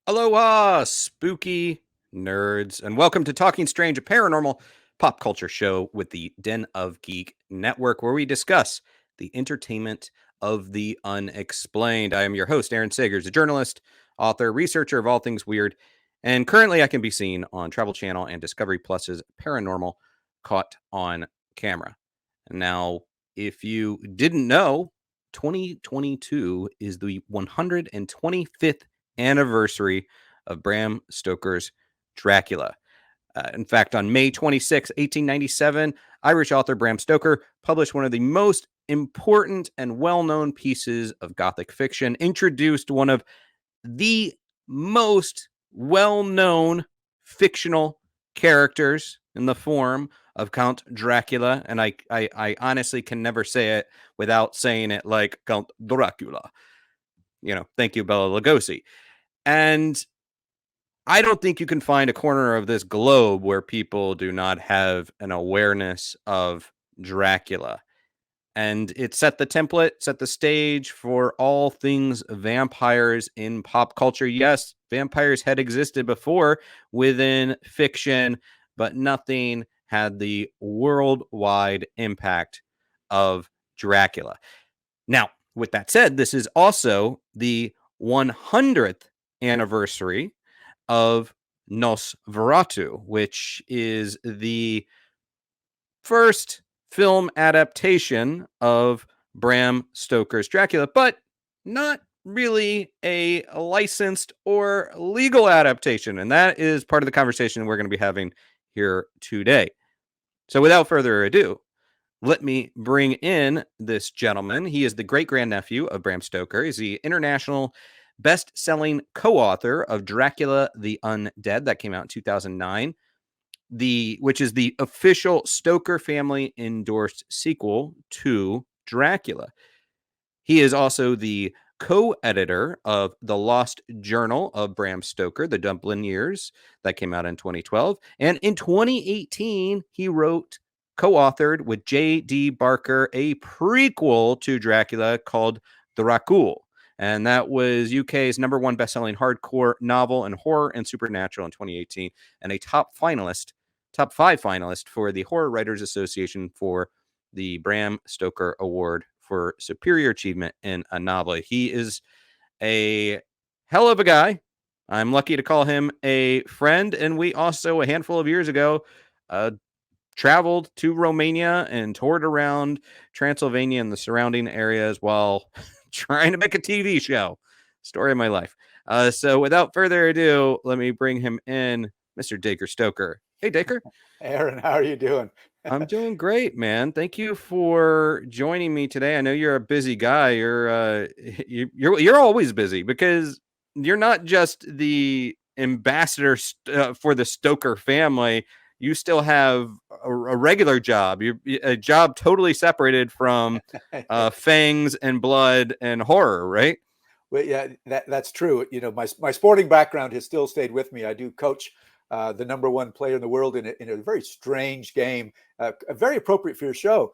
Aloha, spooky nerds, and welcome to Talking Strange, a paranormal pop culture show with the Den of Geek Network, where we discuss the entertainment of the unexplained. I am your host, Aaron Sagers, a journalist, author, researcher of all things weird, and currently I can be seen on Travel Channel and Discovery Plus's Paranormal Caught on Camera. Now, if you didn't know, 2022 is the 125th anniversary of Bram Stoker's Dracula. In fact, on May 26, 1897, Irish author Bram Stoker published one of the most important and well-known pieces of Gothic fiction, introduced one of the most well-known fictional characters in the form of Count Dracula. And I honestly can never say it without saying it like Count Dracula. Thank you, Bela Lugosi. And I don't think you can find a corner of this globe where people do not have an awareness of Dracula. And it set the template, set the stage for all things vampires in pop culture. Yes, vampires had existed before within fiction, but nothing had the worldwide impact of Dracula. Now, with that said, this is also the 100th anniversary of Nosferatu, which is the first film adaptation of Bram Stoker's Dracula, but not really a licensed or legal adaptation. And that is part of the conversation we're going to be having here today. So without further ado, let me bring in this gentleman. He is the great-grandnephew of Bram Stoker. He's the international best-selling co-author of Dracula the Undead that came out in 2009, which is the official Stoker family endorsed sequel to Dracula. He is also the co-editor of The Lost Journal of Bram Stoker, The Dublin Years, that came out in 2012. And in 2018, he co-authored with J.D. Barker a prequel to Dracula called Dracula. And that was UK's #1 best-selling hardcore novel in horror and supernatural in 2018, and a top 5 finalist for the Horror Writers Association for the Bram Stoker Award for Superior Achievement in a Novel. He is a hell of a guy. I'm lucky to call him a friend, and we also, a handful of years ago, traveled to Romania and toured around Transylvania and the surrounding areas while trying to make a TV show. Story of my life. So without further ado, let me bring him in, Mr. Dacre Stoker. Hey, Dacre. Aaron, how are you doing? I'm doing great, man. Thank you for joining me today. I know you're a busy guy. You're always busy because you're not just the ambassador for the Stoker family. You still have a regular job. A job totally separated from fangs and blood and horror, right? Well, yeah, that's true. My sporting background has still stayed with me. I do coach the #1 player in the world in a very strange game, very appropriate for your show.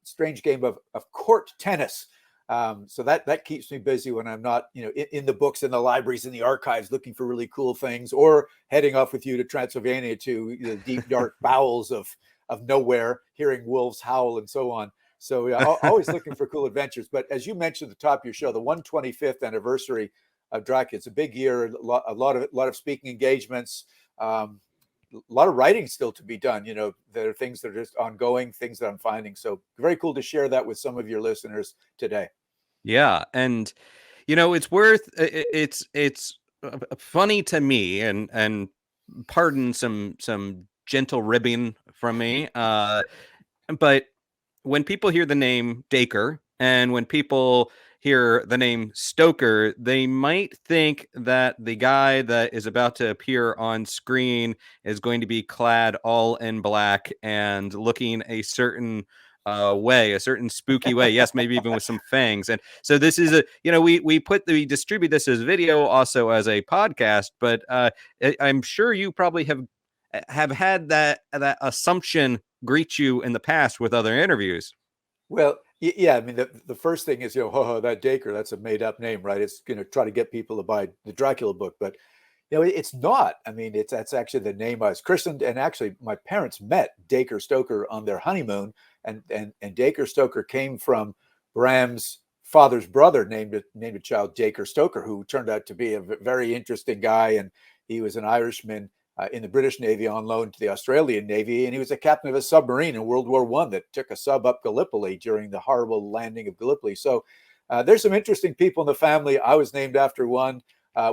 Strange game of court tennis. So that keeps me busy when I'm not, in the books, in the libraries, in the archives, looking for really cool things, or heading off with you to Transylvania to the deep dark bowels of nowhere, hearing wolves howl and so on. So yeah, always looking for cool adventures. But as you mentioned at the top of your show, the 125th anniversary of Dracula, it's a big year. A lot of speaking engagements. A lot of writing still to be done. There are things that are just ongoing, things that I'm finding. So very cool to share that with some of your listeners today. Yeah. And, it's funny to me, and pardon some gentle ribbing from me. But when people hear the name Dacre and when people hear the name Stoker, they might think that the guy that is about to appear on screen is going to be clad all in black and looking a certain a certain spooky way. Yes, maybe even with some fangs. And so this is we distribute this as video, also as a podcast. But I'm sure you probably have had that assumption greet you in the past with other interviews. Well, yeah, I mean, the first thing is, that Dacre, that's a made up name, right? It's going to try to get people to buy the Dracula book. But It's not. I mean, that's actually the name I was christened, and actually, my parents met Dacre Stoker on their honeymoon, and Dacre Stoker came from Bram's father's brother, named a child Dacre Stoker, who turned out to be a very interesting guy, and he was an Irishman in the British Navy on loan to the Australian Navy, and he was a captain of a submarine in World War I that took a sub up Gallipoli during the horrible landing of Gallipoli. So there's some interesting people in the family. I was named after one.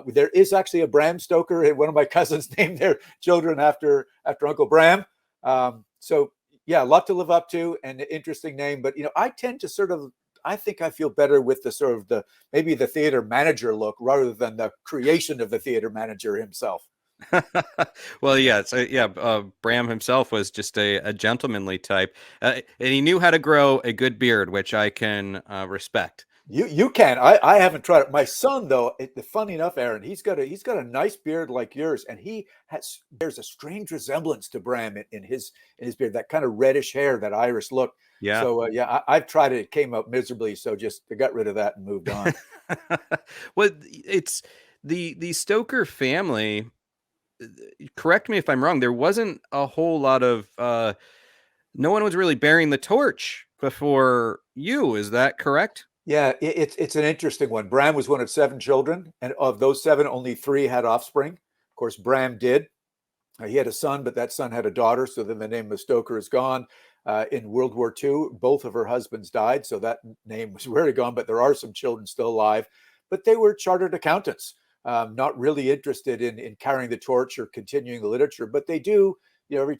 There is actually a Bram Stoker, and one of my cousins named their children after Uncle Bram. So yeah, a lot to live up to, and an interesting name. But I tend to I think I feel better with the sort of maybe the theater manager look rather than the creation of the theater manager himself. Well, yeah, so yeah, Bram himself was just a gentlemanly type, and he knew how to grow a good beard, which I can respect. You can. I haven't tried it. My son, though, funny enough, Aaron, he's got a nice beard like yours, and there's a strange resemblance to Bram in his beard, that kind of reddish hair, that Irish look. Yeah. So yeah, I've tried it. It came out miserably, so just got rid of that and moved on. Well, it's the Stoker family. Correct me if I'm wrong. There wasn't a whole lot of no one was really bearing the torch before you. Is that correct? Yeah, it's an interesting one. Bram was one of seven children, and of those seven, only three had offspring. Of course, Bram did. He had a son, but that son had a daughter, so then the name of Stoker is gone. In World War II, both of her husbands died, so that name was really gone, but there are some children still alive. But they were chartered accountants, not really interested in carrying the torch or continuing the literature, but they do. Every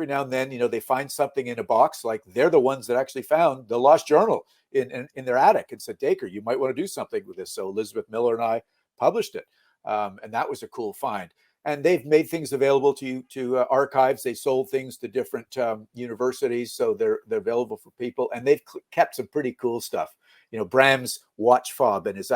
now and then, they find something in a box. Like, they're the ones that actually found the lost journal in their attic and said, Dacre, you might want to do something with this. So Elizabeth Miller and I published it. And that was a cool find. And they've made things available to archives. They sold things to different universities, so they're available for people. And they've kept some pretty cool stuff. Bram's watch fob and his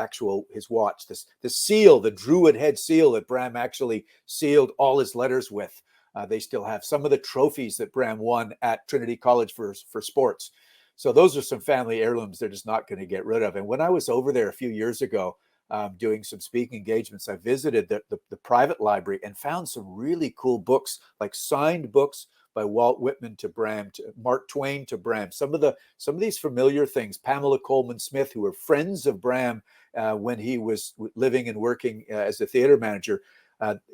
watch, the seal, the Druid head seal that Bram actually sealed all his letters with. They still have some of the trophies that Bram won at Trinity College for sports. So those are some family heirlooms they're just not going to get rid of. And when I was over there a few years ago, doing some speaking engagements, I visited the private library and found some really cool books, like signed books by Walt Whitman to Bram, to Mark Twain to Bram. Some of these familiar things. Pamela Coleman Smith, who were friends of Bram when he was living and working as a theater manager.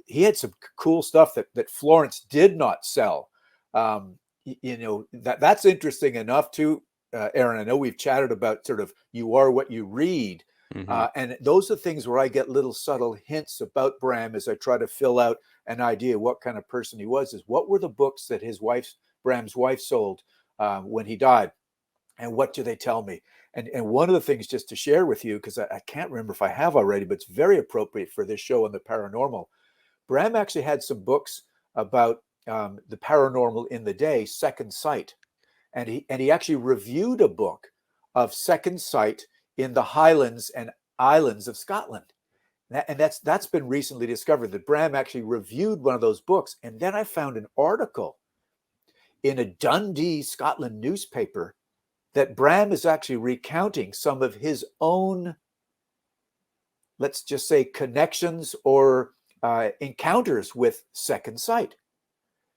He had some cool stuff that Florence did not sell. That's interesting enough too, Aaron. I know we've chatted about sort of you are what you read. Mm-hmm. And those are things where I get little subtle hints about Bram as I try to fill out an idea what kind of person he was. Is what were the books that Bram's wife sold when he died, and what do they tell me? And one of the things, just to share with you, because I can't remember if I have already, but it's very appropriate for this show on the paranormal. Bram actually had some books about the paranormal in the day, Second Sight, and he actually reviewed a book of Second Sight in the Highlands and Islands of Scotland. And that's been recently discovered, that Bram actually reviewed one of those books. And then I found an article in a Dundee, Scotland newspaper that Bram is actually recounting some of his own, let's just say, connections or encounters with Second Sight.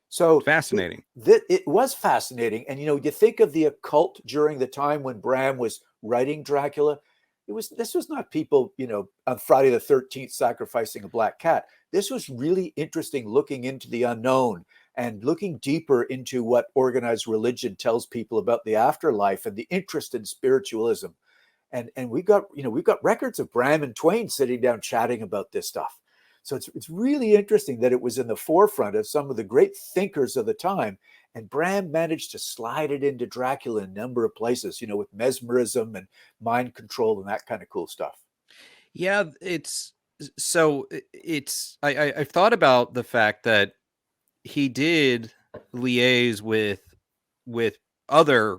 So Fascinating. it was fascinating. And, you think of the occult during the time when Bram was writing Dracula. This was not people, on Friday the 13th sacrificing a black cat. This was really interesting, looking into the unknown and looking deeper into what organized religion tells people about the afterlife and the interest in spiritualism. And we've got records of Bram and Twain sitting down chatting about this stuff. So it's really interesting that it was in the forefront of some of the great thinkers of the time. And Bram managed to slide it into Dracula in a number of places, with mesmerism and mind control and that kind of cool stuff. Yeah, I've thought about the fact that he did liaise with other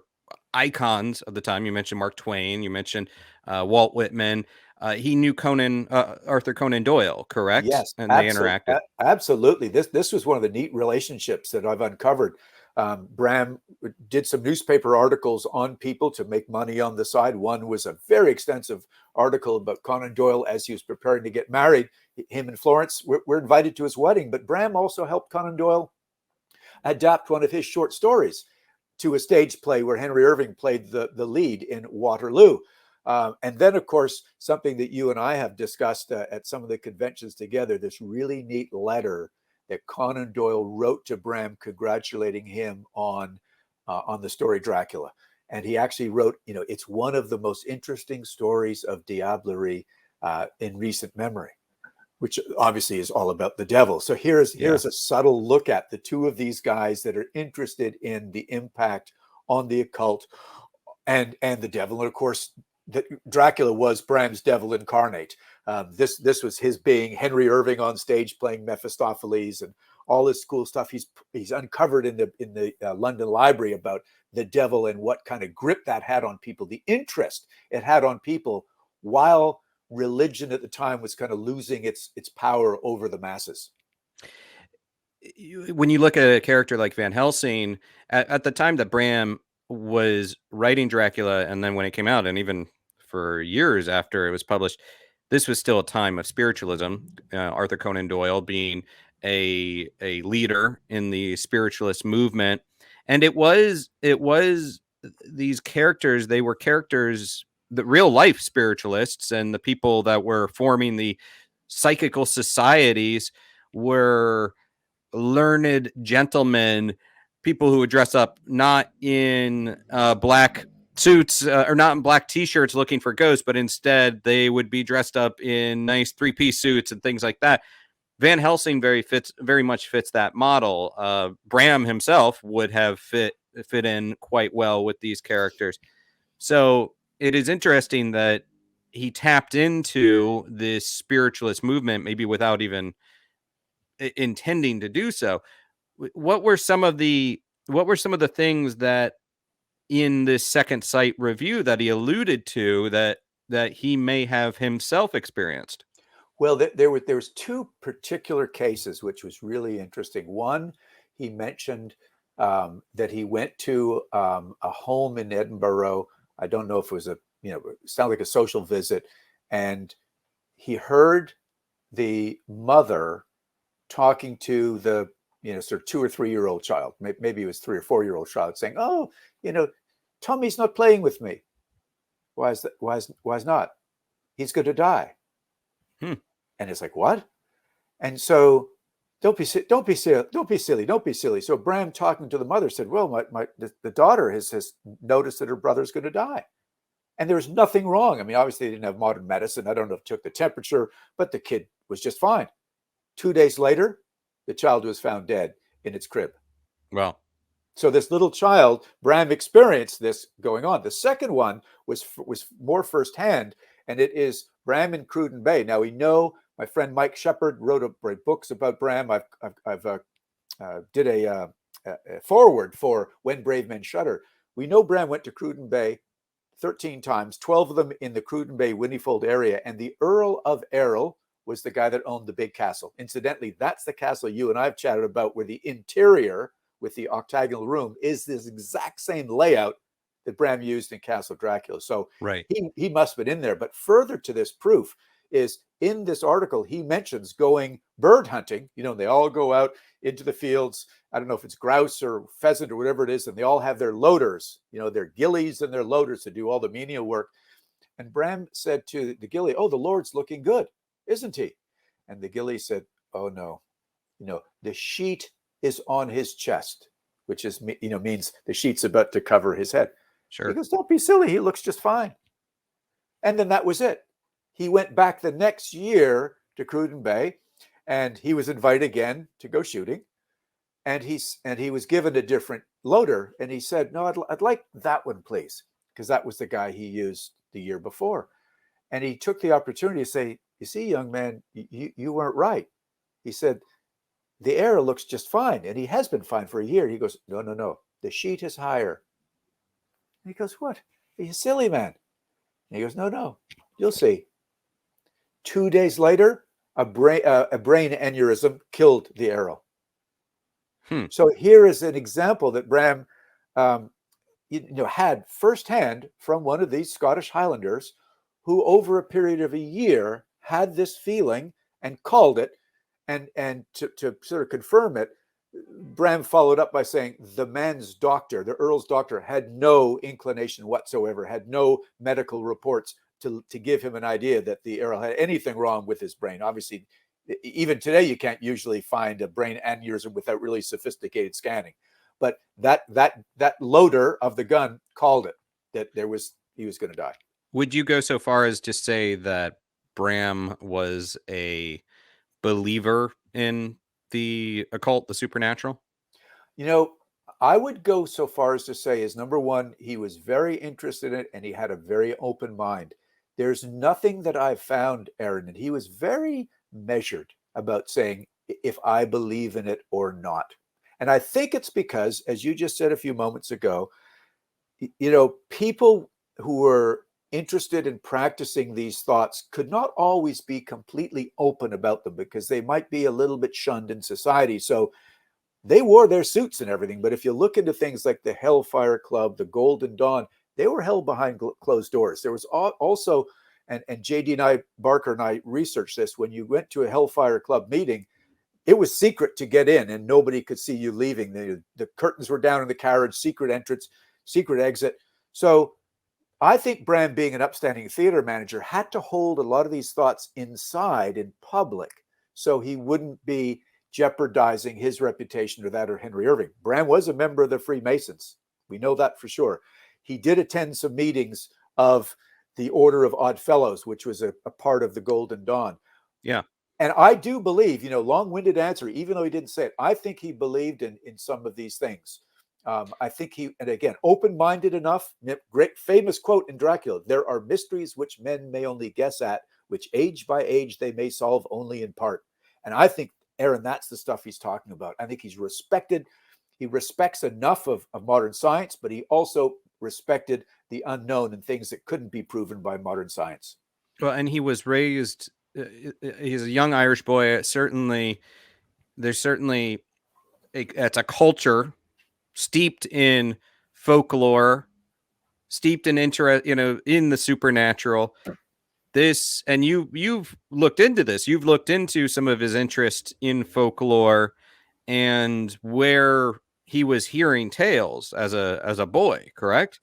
icons of the time. You mentioned Mark Twain. You mentioned Walt Whitman. He knew Arthur Conan Doyle, correct? Yes, And they interacted. absolutely. This was one of the neat relationships that I've uncovered. Bram did some newspaper articles on people to make money on the side. One was a very extensive article about Conan Doyle as he was preparing to get married. Him and Florence were invited to his wedding, but Bram also helped Conan Doyle adapt one of his short stories to a stage play where Henry Irving played the lead in Waterloo. And then, of course, something that you and I have discussed at some of the conventions together, this really neat letter that Conan Doyle wrote to Bram congratulating him on the story Dracula. And he actually wrote, it's one of the most interesting stories of diablerie in recent memory, which obviously is all about the devil. So here's a subtle look at the two of these guys that are interested in the impact on the occult and the devil. And of course, Dracula was Bram's devil incarnate. This was his being. Henry Irving on stage playing Mephistopheles and all this cool stuff he's uncovered in the London Library about the devil and what kind of grip that had on people, the interest it had on people while religion at the time was kind of losing its power over the masses. When you look at a character like Van Helsing, at the time that Bram was writing Dracula, and then when it came out, and even for years after it was published, this was still a time of spiritualism. Arthur Conan Doyle being a leader in the spiritualist movement, and it was these characters. They were characters, the real life spiritualists, and the people that were forming the psychical societies were learned gentlemen, people who would dress up not in black suits or not in black t-shirts looking for ghosts, but instead they would be dressed up in nice 3-piece suits and things like that. Van Helsing very much fits that model. Bram himself would have fit in quite well with these characters. So it is interesting that he tapped into this spiritualist movement, maybe without even intending to do so. What were some of the things that in this Second Sight review that he alluded to that he may have himself experienced? Well, there was two particular cases which was really interesting. One, he mentioned that he went to a home in Edinburgh. I don't know if it was it sounded like a social visit, and he heard the mother talking to the sort of 2 or 3 year old child, maybe it was 3 or 4 year old child, saying, "Oh, Tommy's not playing with me. Why is that? Why is not? He's going to die." And it's like, what? And so don't be silly. So Bram, talking to the mother, said, "Well, the daughter has noticed that her brother's going to die." And there was nothing wrong. I mean, obviously they didn't have modern medicine. I don't know if it took the temperature, but the kid was just fine. 2 days later, the child was found dead in its crib. Well, so this little child, Bram, experienced this going on. The second one was more firsthand, and it is Bram in Cruden Bay. Now we know my friend Mike Shepard wrote books about Bram. I've did a foreword for When Brave Men Shudder. We know Bram went to Cruden Bay 13 times, 12 of them in the Cruden Bay Whinnyfold area, and the Earl of Errol was the guy that owned the big castle. Incidentally, that's the castle you and I have chatted about, where the interior with the octagonal room is this exact same layout that Bram used in Castle Dracula. So right. he must have been in there. But further to this proof is in this article, he mentions going bird hunting. They all go out into the fields. I don't know if it's grouse or pheasant or whatever it is, and they all have their loaders, their gillies and their loaders to do all the menial work. And Bram said to the gilly, "Oh, the Lord's looking good, isn't he?" And the gilly said, "Oh no, the sheet is on his chest," which is means the sheet's about to cover his head. Sure. He goes, "Don't be silly. He looks just fine." And then that was it. He went back the next year to Cruden Bay, and he was invited again to go shooting. And he was given a different loader, and he said, "No, I'd like that one, please," because that was the guy he used the year before. And he took the opportunity to say, "You see, young man, you weren't right." He said, "The air looks just fine, and he has been fine for a year." He goes, No. The sheet is higher." And he goes, "What? Are you silly, man?" And he goes, No. You'll see." 2 days later, a brain aneurysm killed the Arrow. Hmm. So here is an example that Bram um, had firsthand from one of these Scottish Highlanders who over a period of a year had this feeling and called it. And to sort of confirm it, Bram followed up by saying the man's doctor, the Earl's doctor, had no inclination whatsoever, had no medical reports to give him an idea that the Earl had anything wrong with his brain. Obviously, even today, you can't usually find a brain aneurysm without really sophisticated scanning. But that loader of the gun called it that he was going to die. Would you go so far as to say that Bram was a believer in the occult, the supernatural? You know, I would go so far as to say, is number one, he was very interested in it and he had a very open mind. There's nothing that I've found, Aaron, and he was very measured about saying if I believe in it or not. And I think it's because, as you just said a few moments ago, people who were interested in practicing these thoughts could not always be completely open about them because they might be a little bit shunned in society. So they wore their suits and everything. But if you look into things like the Hellfire Club, the Golden Dawn, they were held behind closed doors. There was also, and JD and I, Barker and I researched this, when you went to a Hellfire Club meeting, it was secret to get in and nobody could see you leaving. The curtains were down in the carriage, secret entrance, secret exit. So I think Bram, being an upstanding theater manager, had to hold a lot of these thoughts inside in public so he wouldn't be jeopardizing his reputation or that of Henry Irving. Bram was a member of the Freemasons. We know that for sure. He did attend some meetings of the Order of Odd Fellows, which was a part of the Golden Dawn. Yeah. And I do believe, long-winded answer, even though he didn't say it, I think he believed in some of these things. I think and again, open-minded enough, great famous quote in Dracula, there are mysteries which men may only guess at, which age by age they may solve only in part. And I think, Aaron, that's the stuff he's talking about. I think he's respected. He respects enough of modern science, but he also respected the unknown and things that couldn't be proven by modern science. Well, and he was raised, he's a young Irish boy. There's certainly, it's a culture steeped in folklore, steeped in interest, in the supernatural. This, and you've looked into this. You've looked into some of his interest in folklore and where he was hearing tales as a boy, correct?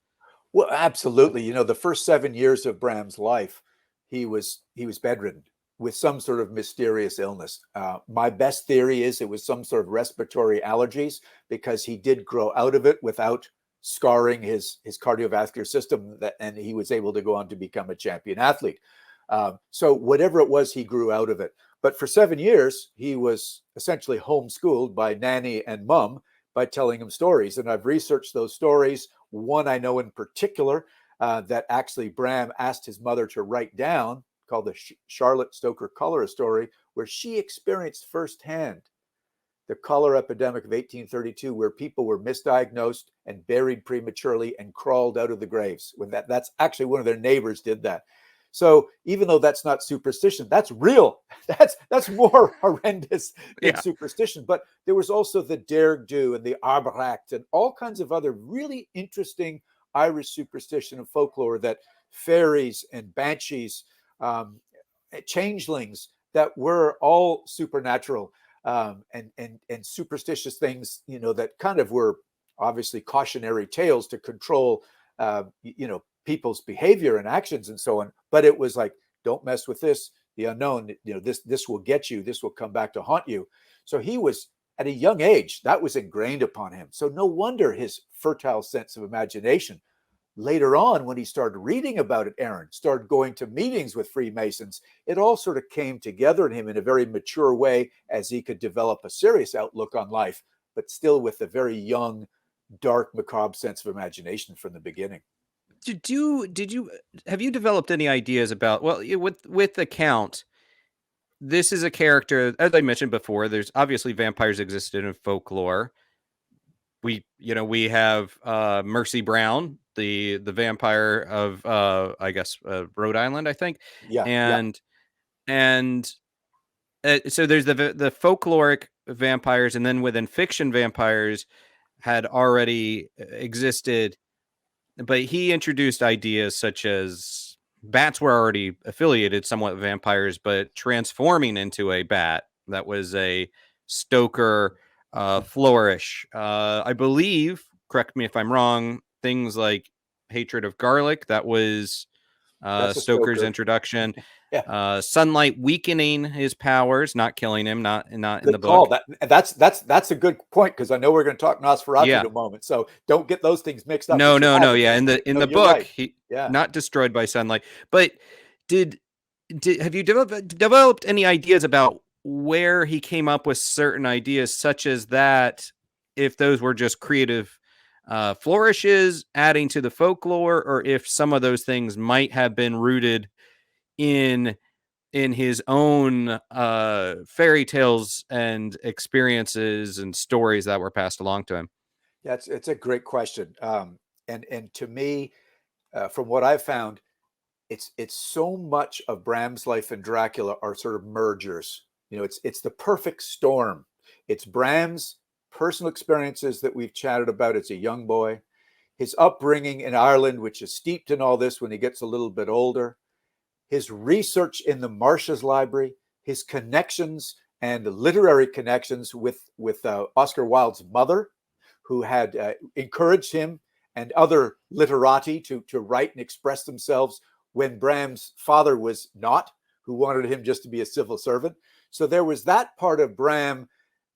Well, absolutely. The first 7 years of Bram's life, he was bedridden with some sort of mysterious illness. My best theory is it was some sort of respiratory allergies because he did grow out of it without scarring his cardiovascular system, and he was able to go on to become a champion athlete. So whatever it was, he grew out of it. But for 7 years, he was essentially homeschooled by nanny and mom by telling him stories. And I've researched those stories. One I know in particular that actually Bram asked his mother to write down, called the Charlotte Stoker cholera story, where she experienced firsthand the cholera epidemic of 1832, where people were misdiagnosed and buried prematurely and crawled out of the graves. That's actually one of their neighbors did that. So even though that's not superstition, that's real. That's more horrendous than Yeah. superstition. But there was also the Dergdu and the Abracht and all kinds of other really interesting Irish superstition and folklore, that fairies and banshees, changelings, that were all supernatural, and superstitious things, that kind of were obviously cautionary tales to control, people's behavior and actions and so on. But it was like, don't mess with this, the unknown. This will get you. This will come back to haunt you. So he was, at a young age, that was ingrained upon him. So no wonder his fertile sense of imagination. Later on, when he started reading about it, Aaron, started going to meetings with Freemasons, it all sort of came together in him in a very mature way as he could develop a serious outlook on life, but still with a very young, dark, macabre sense of imagination from the beginning. Did you have you developed any ideas about, well, with the Count? This is a character, as I mentioned before. There's obviously vampires existed in folklore. We have Mercy Brown, the vampire of I guess Rhode Island, I think, Yeah, yeah. and so there's the folkloric vampires, and then within fiction, vampires had already existed. But he introduced ideas such as bats were already affiliated somewhat with vampires, but transforming into a bat that was a Stoker flourish. I believe, correct me if I'm wrong, things like hatred of garlic, that was That's a Stoker's Stoker. introduction. Yeah. Sunlight weakening his powers, not killing him, not in the Good call. book. That's a good point, because I know we're going to talk Nosferatu Yeah. in a moment. So don't get those things mixed up. No, But you no, have no. it. Yeah, in No, the you're book, right. he Yeah. not destroyed by sunlight. But did have you developed any ideas about where he came up with certain ideas, such as that, if those were just creative flourishes adding to the folklore, or if some of those things might have been rooted in his own fairy tales and experiences and stories that were passed along to him? Yeah, it's a great question. And to me, from what I've found, it's so much of Bram's life and Dracula are sort of mergers. It's the perfect storm. It's Bram's personal experiences that we've chatted about as a young boy, his upbringing in Ireland, which is steeped in all this when he gets a little bit older, his research in the Marsh's Library, his connections and literary connections with Oscar Wilde's mother, who had encouraged him and other literati to write and express themselves when Bram's father was not, who wanted him just to be a civil servant. So there was that part of Bram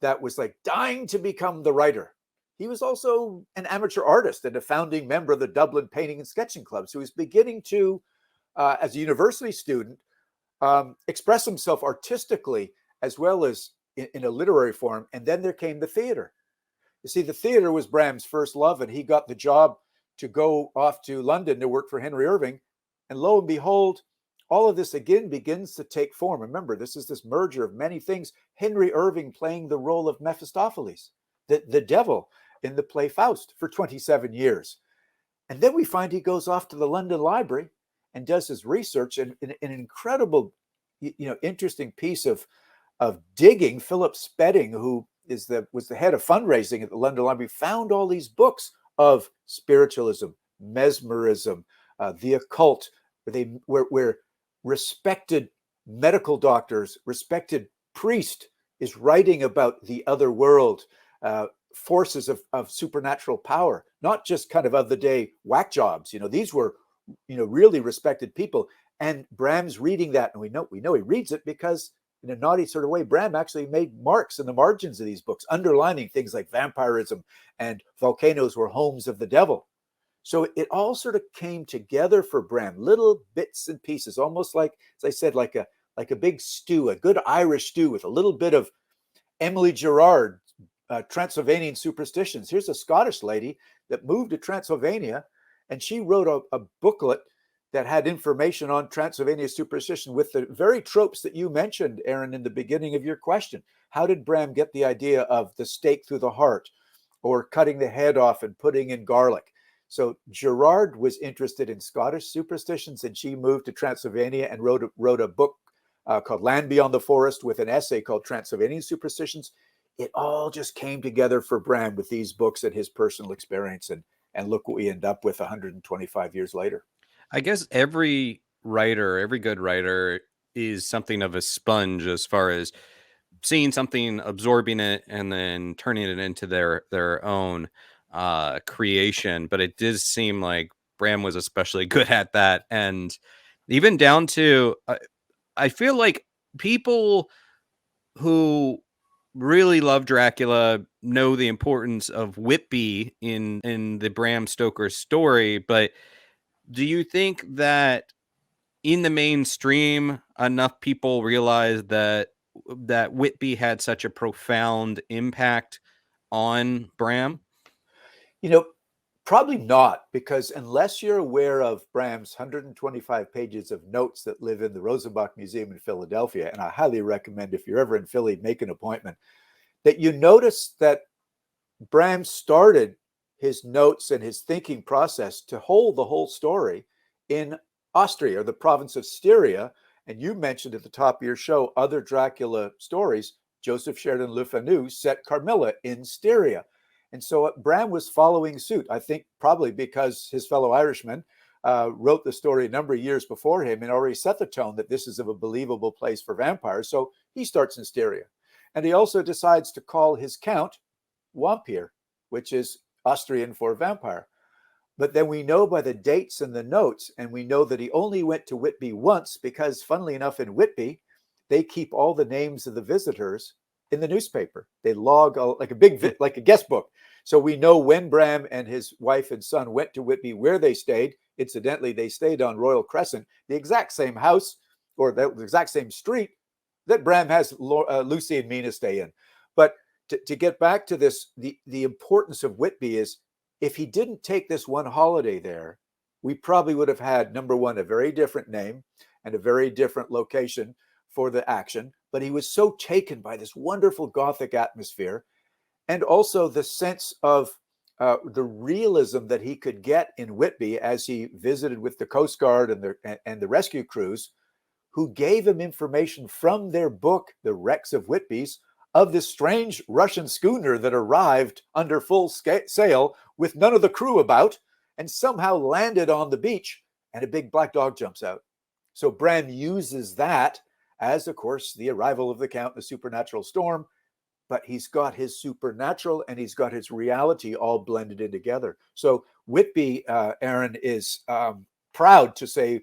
that was like dying to become the writer. He was also an amateur artist and a founding member of the Dublin Painting and Sketching Club. So he was beginning to, as a university student, express himself artistically as well as in a literary form. And then there came the theater. You see, the theater was Bram's first love, and he got the job to go off to London to work for Henry Irving. And lo and behold, all of this again begins to take form. Remember, this is this merger of many things. Henry Irving playing the role of Mephistopheles, the devil in the play Faust for 27 years. And then we find he goes off to the London Library and does his research, and an incredible, interesting piece of digging. Philip Spedding, who was the head of fundraising at the London Library, found all these books of spiritualism, mesmerism, the occult, where respected medical doctors, respected priest is writing about the other world, forces of supernatural power, not just kind of the day whack jobs. These were, really respected people. And Bram's reading that, and we know he reads it because, in a naughty sort of way, Bram actually made marks in the margins of these books, underlining things like vampirism and volcanoes were homes of the devil. So it all sort of came together for Bram, little bits and pieces, almost like, as I said, like a big stew, a good Irish stew with a little bit of Emily Gerard, Transylvanian superstitions. Here's a Scottish lady that moved to Transylvania, and she wrote a booklet that had information on Transylvania superstition with the very tropes that you mentioned, Aaron, in the beginning of your question. How did Bram get the idea of the stake through the heart, or cutting the head off and putting in garlic? So Gerard was interested in Scottish superstitions, and she moved to Transylvania and wrote a book called Land Beyond the Forest, with an essay called Transylvanian Superstitions. It all just came together for Bram with these books and his personal experience. And look what we end up with 125 years later. I guess every writer, every good writer, is something of a sponge as far as seeing something, absorbing it, and then turning it into their own creation. But it does seem like Bram was especially good at that, and even down to I feel like people who really love Dracula know the importance of Whitby in the Bram Stoker story. But do you think that in the mainstream enough people realize that Whitby had such a profound impact on Bram? Probably not, because unless you're aware of Bram's 125 pages of notes that live in the Rosenbach Museum in Philadelphia, and I highly recommend, if you're ever in Philly, make an appointment, that you notice that Bram started his notes and his thinking process to hold the whole story in Austria, or the province of Styria. And you mentioned at the top of your show other Dracula stories. Joseph Sheridan Le Fanu set Carmilla in Styria. And so Bram was following suit, I think probably because his fellow Irishman wrote the story a number of years before him and already set the tone that this is a believable place for vampires. So he starts in Styria. And he also decides to call his count Wampir, which is Austrian for vampire. But then we know by the dates and the notes, and we know that he only went to Whitby once because, funnily enough, in Whitby, they keep all the names of the visitors in the newspaper. They log like a guest book. So we know when Bram and his wife and son went to Whitby, where they stayed. Incidentally, they stayed on Royal Crescent, the exact same house or the exact same street that Bram has Lucy and Mina stay in. But to get back to this, the importance of Whitby is, if he didn't take this one holiday there, we probably would have had, number one, a very different name and a very different location for the action. But he was so taken by this wonderful Gothic atmosphere, and also the sense of the realism that he could get in Whitby as he visited with the Coast Guard and the rescue crews, who gave him information from their book, The Wrecks of Whitby's, of this strange Russian schooner that arrived under full sail with none of the crew about and somehow landed on the beach, and a big black dog jumps out. So Bram uses that as, of course, the arrival of the Count, the supernatural storm, but he's got his supernatural and he's got his reality all blended in together. So Whitby, Aaron, is proud to say,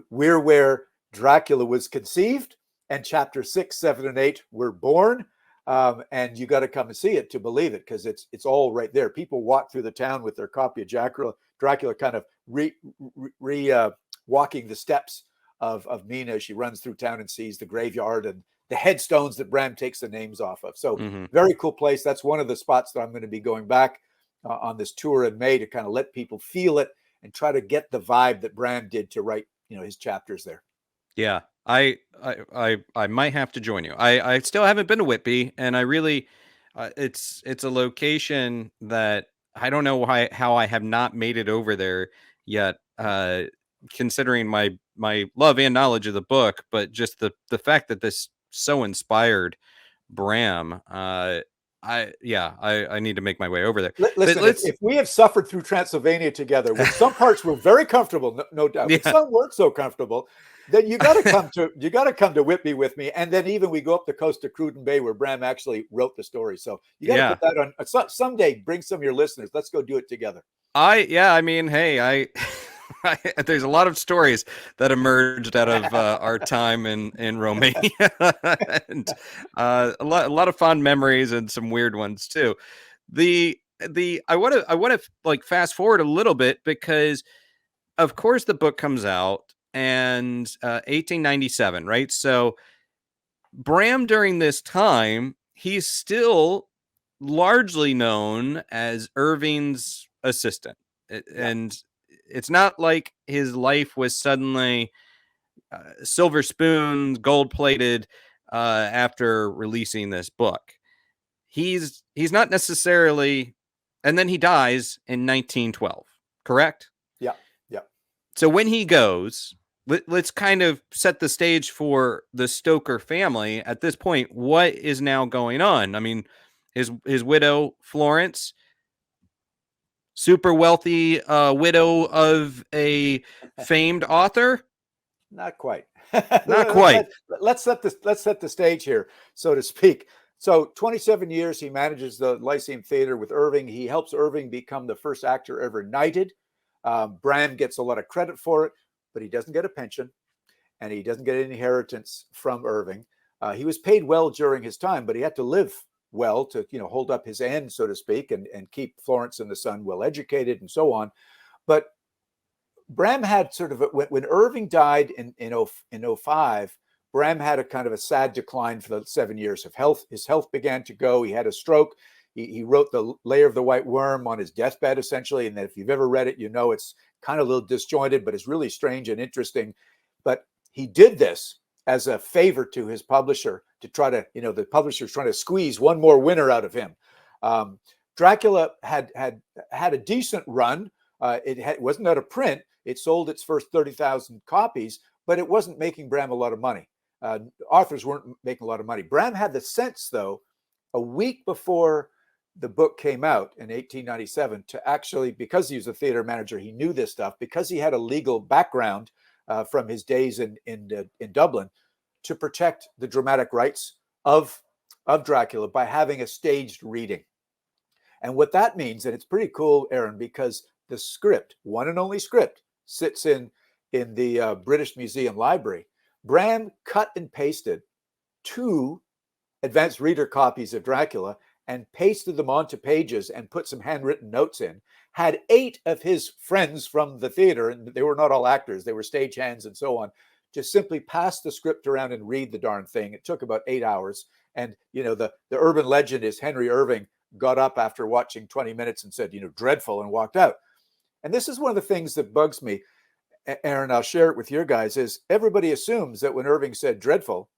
we're where Dracula was conceived, and chapter 6, 7, and 8 were born. And you got to come and see it to believe it, because it's all right there. People walk through the town with their copy of Dracula kind of walking the steps of Mina as she runs through town and sees the graveyard and the headstones that Bram takes the names off of. So very cool place. That's one of the spots that I'm going to be going back on this tour in May, to kind of let people feel it and try to get the vibe that Bram did to write, his chapters there. Yeah, I might have to join you. I still haven't been to Whitby, and I really, it's a location that I don't know how I have not made it over there yet. Considering my love and knowledge of the book, but just the fact that this so inspired Bram, I need to make my way over there. Listen, if we have suffered through Transylvania together, with some parts were very comfortable, no doubt, but some weren't so comfortable, then you got to come to Whitby with me, and then even we go up the coast to Cruden Bay, where Bram actually wrote the story. So you got to put that on someday. Bring some of your listeners. Let's go do it together. I mean, hey, there's a lot of stories that emerged out of our time in Romania, and a lot of fond memories and some weird ones too. I want to like fast forward a little bit, because of course the book comes out and 1897, right? So Bram, during this time, he's still largely known as Irving's assistant, and it's not like his life was suddenly silver spoon, gold plated after releasing this book. He's not necessarily, and then he dies in 1912, correct? Yeah. So when he goes, let's kind of set the stage for the Stoker family at this point. What is now going on? I mean, his widow, Florence, super wealthy widow of a famed author. Not quite. Not quite. Let's set the stage here, so to speak. So 27 years he manages the Lyceum Theater with Irving. He helps Irving become the first actor ever knighted. Bram gets a lot of credit for it, but he doesn't get a pension, and he doesn't get any inheritance from Irving. He was paid well during his time, but he had to live well to hold up his end, so to speak, and keep Florence and the son well educated and so on. But Bram had sort of when Irving died in 05, Bram had a kind of a sad decline for the 7 years of health. His health began to go. He had a stroke. He wrote The Lair of the White Worm on his deathbed, essentially. And if you've ever read it, it's kind of a little disjointed, but it's really strange and interesting. But he did this as a favor to his publisher, to try to, the publisher's trying to squeeze one more winner out of him. Dracula had a decent run. It wasn't out of print. It sold its first 30,000 copies, but it wasn't making Bram a lot of money. Authors weren't making a lot of money. Bram had the sense, though, a week before the book came out in 1897, to actually, because he was a theater manager, he knew this stuff, because he had a legal background from his days in Dublin, to protect the dramatic rights of Dracula by having a staged reading. And what that means, and it's pretty cool, Aaron, because the script, one and only script, sits in the British Museum Library. Bram cut and pasted 2 advanced reader copies of Dracula and pasted them onto pages and put some handwritten notes in. Had 8 of his friends from the theater, and they were not all actors, they were stagehands and so on, just simply pass the script around and read the darn thing. It took about 8 hours. And, the urban legend is Henry Irving got up after watching 20 minutes and said, dreadful, and walked out. And this is one of the things that bugs me, Aaron, I'll share it with your guys, is everybody assumes that when Irving said dreadful,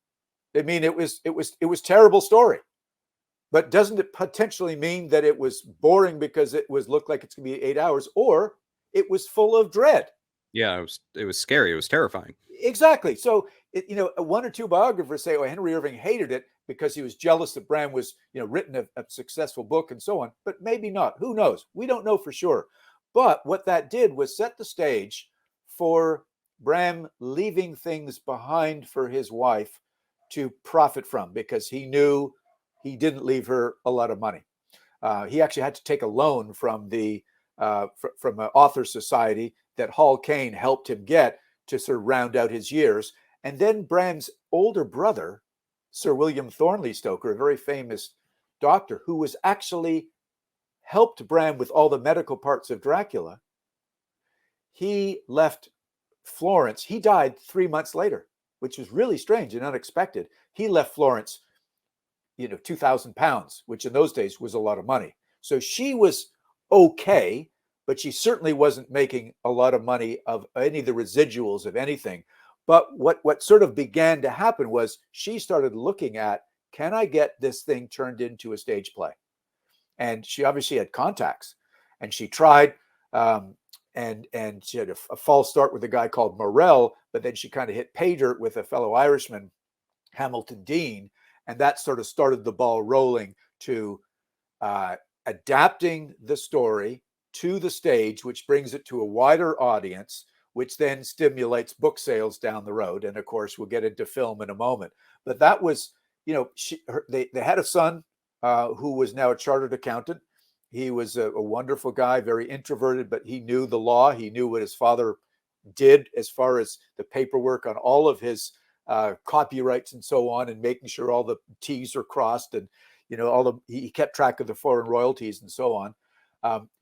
they mean it was terrible story. But doesn't it potentially mean that it was boring because it looked like it's going to be 8 hours, or it was full of dread? Yeah, it was scary. It was terrifying. Exactly. So, 1 or 2 biographers say, Henry Irving hated it because he was jealous that Bram was, written a successful book and so on. But maybe not. Who knows? We don't know for sure. But what that did was set the stage for Bram leaving things behind for his wife to profit from, because he knew he didn't leave her a lot of money. He actually had to take a loan from an author society that Hall Caine helped him get to sort of round out his years. And then Bram's older brother, Sir William Thornley Stoker, a very famous doctor who was actually helped Bram with all the medical parts of Dracula, he left Florence. He died 3 months later, which was really strange and unexpected. He left Florence, 2,000 pounds, which in those days was a lot of money. So she was okay, but she certainly wasn't making a lot of money of any of the residuals of anything. But what sort of began to happen was she started looking at, can I get this thing turned into a stage play? And she obviously had contacts, and she tried, and she had a false start with a guy called Morell, but then she kind of hit pay dirt with a fellow Irishman, Hamilton Dean, and that sort of started the ball rolling to adapting the story to the stage, which brings it to a wider audience, which then stimulates book sales down the road. And of course, we'll get into film in a moment. But that was, they had a son who was now a chartered accountant. He was a wonderful guy, very introverted, but he knew the law. He knew what his father did as far as the paperwork on all of his copyrights and so on, and making sure all the T's are crossed, and he kept track of the foreign royalties and so on.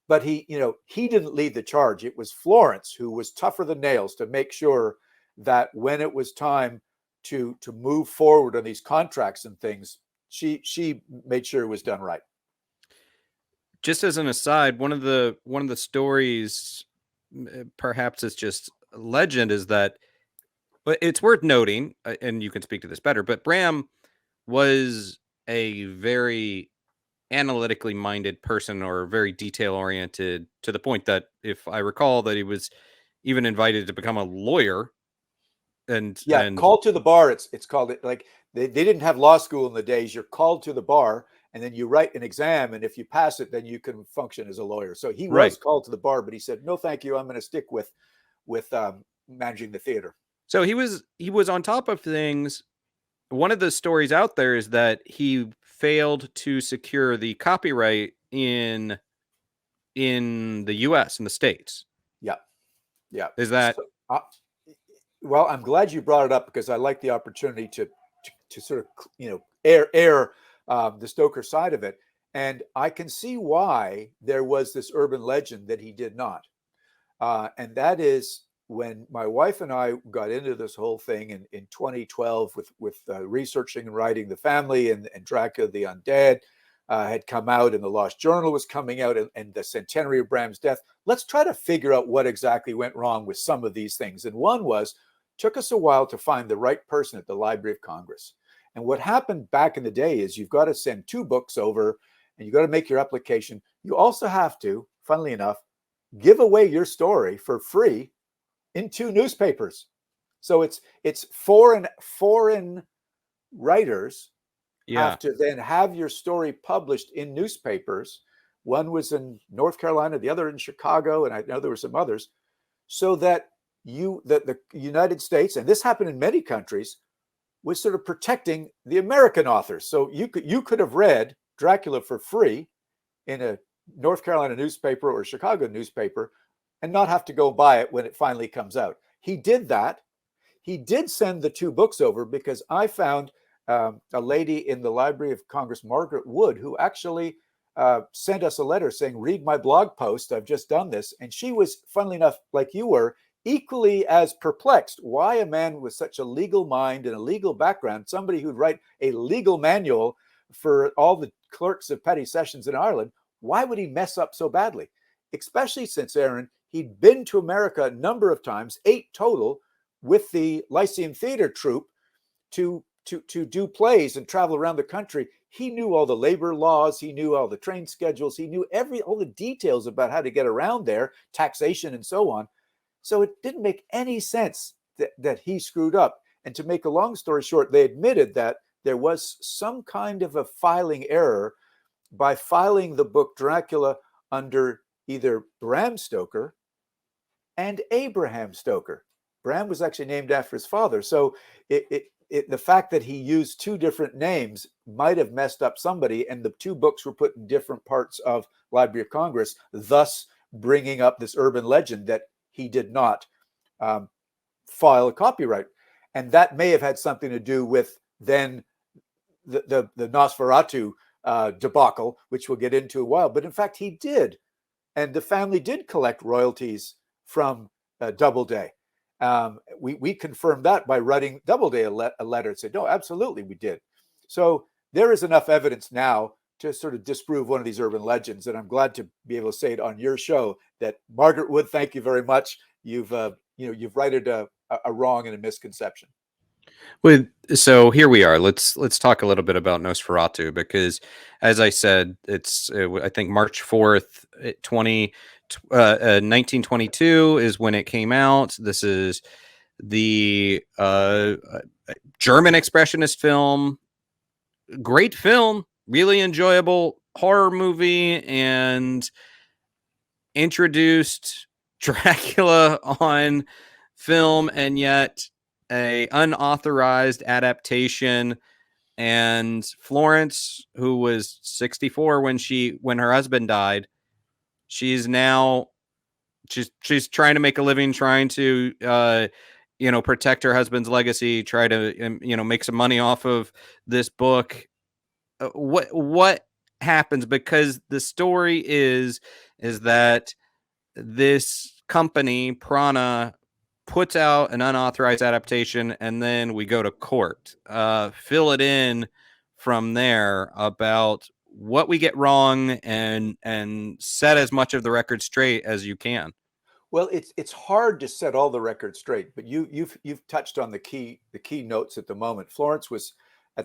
But he didn't lead the charge. It was Florence who was tougher than nails to make sure that when it was time to move forward on these contracts and things, she made sure it was done right. Just as an aside, one of the stories, perhaps it's just legend, is that, but it's worth noting, and you can speak to this better, but Bram was a very analytically minded person, or very detail oriented, to the point that, if I recall, that he was even invited to become a lawyer. And called to the bar. It's called it, like they didn't have law school in the days. You're called to the bar, and then you write an exam, and if you pass it, then you can function as a lawyer. So he was called to the bar, but he said, no, thank you. I'm going to stick with managing the theater. So he was on top of things. One of the stories out there is that he failed to secure the copyright in the US, in the States. Yeah. Is that? So, well, I'm glad you brought it up, because I like the opportunity to sort of, air the Stoker side of it. And I can see why there was this urban legend that he did not. And that is, when my wife and I got into this whole thing in 2012 with researching and writing The Family, and Dracula the Undead had come out, and The Lost Journal was coming out, and the centenary of Bram's death. Let's try to figure out what exactly went wrong with some of these things. And one took us a while to find the right person at the Library of Congress. And what happened back in the day is, you've got to send 2 books over, and you've got to make your application. You also have to, funnily enough, give away your story for free in 2 newspapers. So it's foreign writers Yeah. have to then have your story published in newspapers. One was in North Carolina, the other in Chicago, and I know there were some others, so that the United States, and this happened in many countries, was sort of protecting the American authors. So you could have read Dracula for free in a North Carolina newspaper or Chicago newspaper and not have to go buy it when it finally comes out. He did that. He did send the two books over because I found a lady in the Library of Congress, Margaret Wood, who actually sent us a letter saying, read my blog post. I've just done this. And she was, funnily enough, like you were, equally as perplexed. Why a man with such a legal mind and a legal background, somebody who'd write a legal manual for all the clerks of petty sessions in Ireland, why would he mess up so badly? Especially since, Aaron, he'd been to America a number of times, 8 total, with the Lyceum Theater troupe to do plays and travel around the country. He knew all the labor laws. He knew all the train schedules. He knew all the details about how to get around there, taxation and so on. So it didn't make any sense that he screwed up. And to make a long story short, they admitted that there was some kind of a filing error by filing the book Dracula under either Bram Stoker and Abraham Stoker. Bram was actually named after his father. So the fact that he used 2 different names might have messed up somebody, and the 2 books were put in different parts of Library of Congress, thus bringing up this urban legend that he did not file a copyright. And that may have had something to do with then the Nosferatu debacle, which we'll get into a while. But in fact, he did. And the family did collect royalties from Doubleday. We confirmed that by writing Doubleday a letter and said, no, absolutely, we did. So there is enough evidence now to sort of disprove one of these urban legends. And I'm glad to be able to say it on your show that Margaret Wood, thank you very much. You've righted a wrong and a misconception. So here we are. Let's talk a little bit about Nosferatu, because, as I said, it's I think March 4th, 1922 is when it came out. This is the German expressionist film. Great film, really enjoyable horror movie, and introduced Dracula on film, and yet a unauthorized adaptation. And Florence, who was 64 when her husband died, she's now she's trying to make a living, trying to protect her husband's legacy, try to make some money off of this book. What happens? Because the story is that this company, Prana, puts out an unauthorized adaptation, and then we go to court. Fill it in from there about what we get wrong, and set as much of the record straight as you can. Well, it's hard to set all the records straight, but you've touched on the key notes at the moment. Florence was,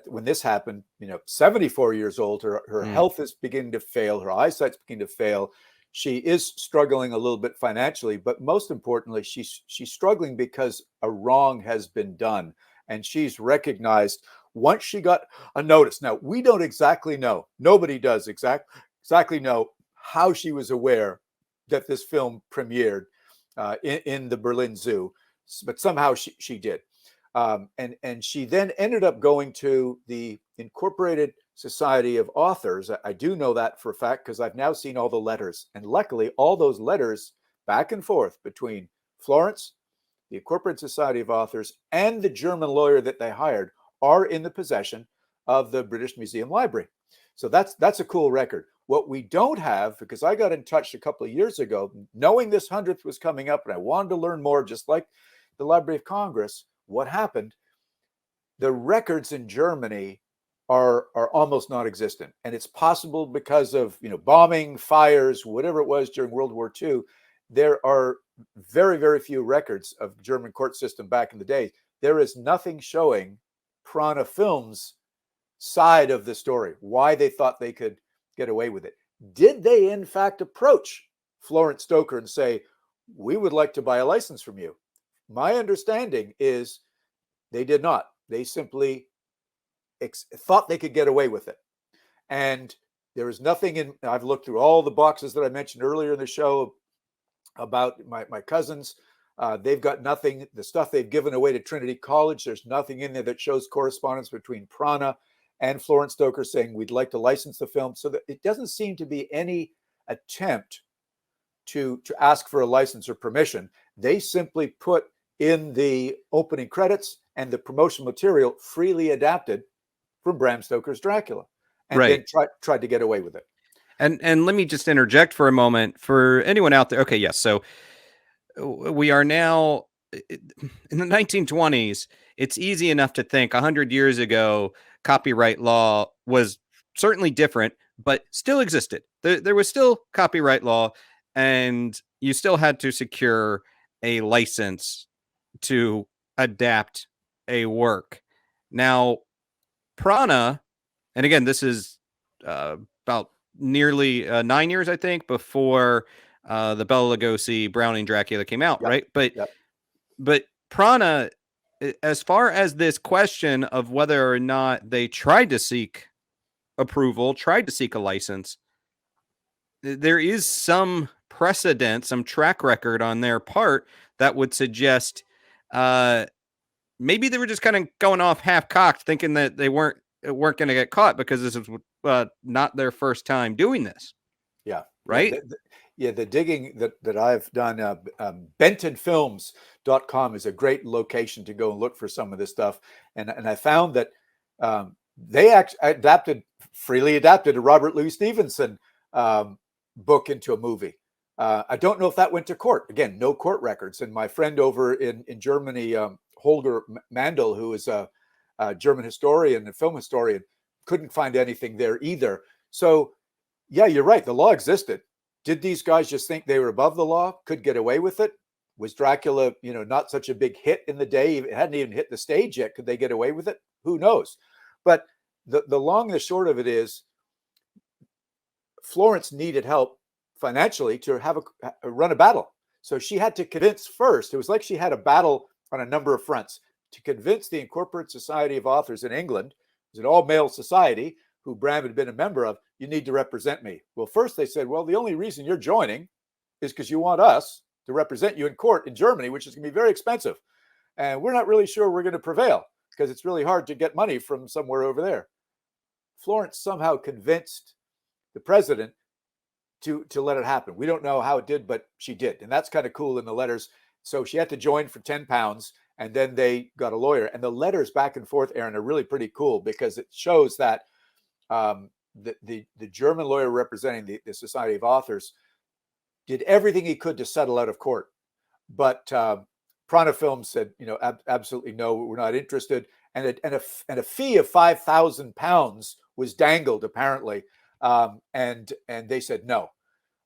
when this happened, 74 years old. Her health is beginning to fail. Her eyesight's beginning to fail. She is struggling a little bit financially, but most importantly, she's struggling because a wrong has been done, and she's recognized once she got a notice. Now, we don't exactly know. Nobody does exactly know how she was aware that this film premiered in the Berlin Zoo, but somehow she did. And she then ended up going to the Incorporated Society of Authors. I do know that for a fact because I've now seen all the letters. And luckily, all those letters back and forth between Florence, the Incorporated Society of Authors, and the German lawyer that they hired are in the possession of the British Museum Library. So that's a cool record. What we don't have, because I got in touch a couple of years ago, knowing this 100th was coming up, and I wanted to learn more, just like the Library of Congress, what happened. The records in Germany are almost non-existent, and it's possible because of bombing, fires, whatever it was during World War II. There are very, very few records of the German court system back in the day. There is nothing showing Prana Films' side of the story, why they thought they could get away with it. Did they in fact approach Florence Stoker and say, we would like to buy a license from you? my understanding is they did not. They simply thought they could get away with it. And there is nothing in, I've looked through all the boxes that I mentioned earlier in the show about my cousins. They've got nothing. The stuff they've given away to Trinity College, there's nothing in there that shows correspondence between Prana and Florence Stoker saying we'd like to license the film. So that it doesn't seem to be any attempt to ask for a license or permission. They simply put in the opening credits and the promotional material freely adapted from Bram Stoker's Dracula, and then tried to get away with it. And let me just interject for a moment for anyone out there. Okay, yes. So we are now in the 1920s. It's easy enough to think 100 years ago, copyright law was certainly different, but still existed. There was still copyright law, and you still had to secure a license to adapt a work. Now, Prana, and again, this is about nearly 9 years, I think, before the Bela Lugosi Browning Dracula came out, right? But Prana, as far as this question of whether or not they tried to seek approval, tried to seek a license, there is some precedent, some track record on their part that would suggest maybe they were just kind of going off half-cocked, thinking that they weren't going to get caught because this is not their first time doing this. Yeah. Right. The digging that I've done, bentonfilms.com is a great location to go and look for some of this stuff. And I found that they actually freely adapted a Robert Louis Stevenson book into a movie. I don't know if that went to court. Again, no court records. And my friend over in Germany, Holger Mandel, who is a German historian and film historian, couldn't find anything there either. So, yeah, you're right. The law existed. Did these guys just think they were above the law, could get away with it? Was Dracula, not such a big hit in the day? It hadn't even hit the stage yet. Could they get away with it? Who knows? But the long and the short of it is, Florence needed help financially to have run a battle. So she had to convince first. It was like she had a battle on a number of fronts to convince the Incorporated Society of Authors in England, it was an all-male society who Bram had been a member of, you need to represent me. Well, first they said, well, the only reason you're joining is because you want us to represent you in court in Germany, which is going to be very expensive. And we're not really sure we're going to prevail because it's really hard to get money from somewhere over there. Florence somehow convinced the president to let it happen. We don't know how it did, but she did. And that's kind of cool in the letters. So she had to join for £10, and then they got a lawyer. And the letters back and forth, Aaron, are really pretty cool because it shows that the German lawyer representing the Society of Authors did everything he could to settle out of court. But Prana Films said, absolutely no, we're not interested. And a fee of £5,000 was dangled, apparently. And they said, no,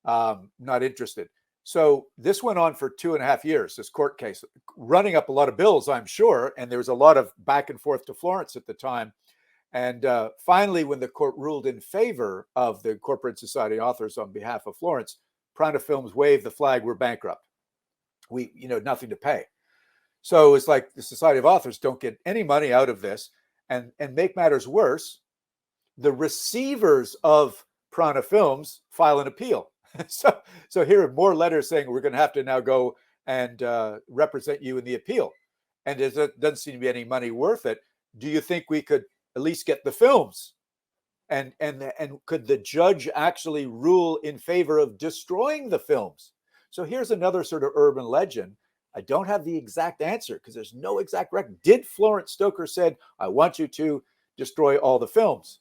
not interested. So this went on for 2.5 years, this court case, running up a lot of bills, I'm sure. And there was a lot of back and forth to Florence at the time. And finally, when the court ruled in favor of the Corporate Society Authors on behalf of Florence, Prana Films waved the flag, we're bankrupt. We, nothing to pay. So it's like the Society of Authors don't get any money out of this. And make matters worse, the receivers of Prana Films file an appeal. So here are more letters saying we're going to have to now go and represent you in the appeal. And there doesn't seem to be any money worth it. Do you think we could at least get the films? And could the judge actually rule in favor of destroying the films? So here's another sort of urban legend. I don't have the exact answer because there's no exact record. Did Florence Stoker said, I want you to destroy all the films?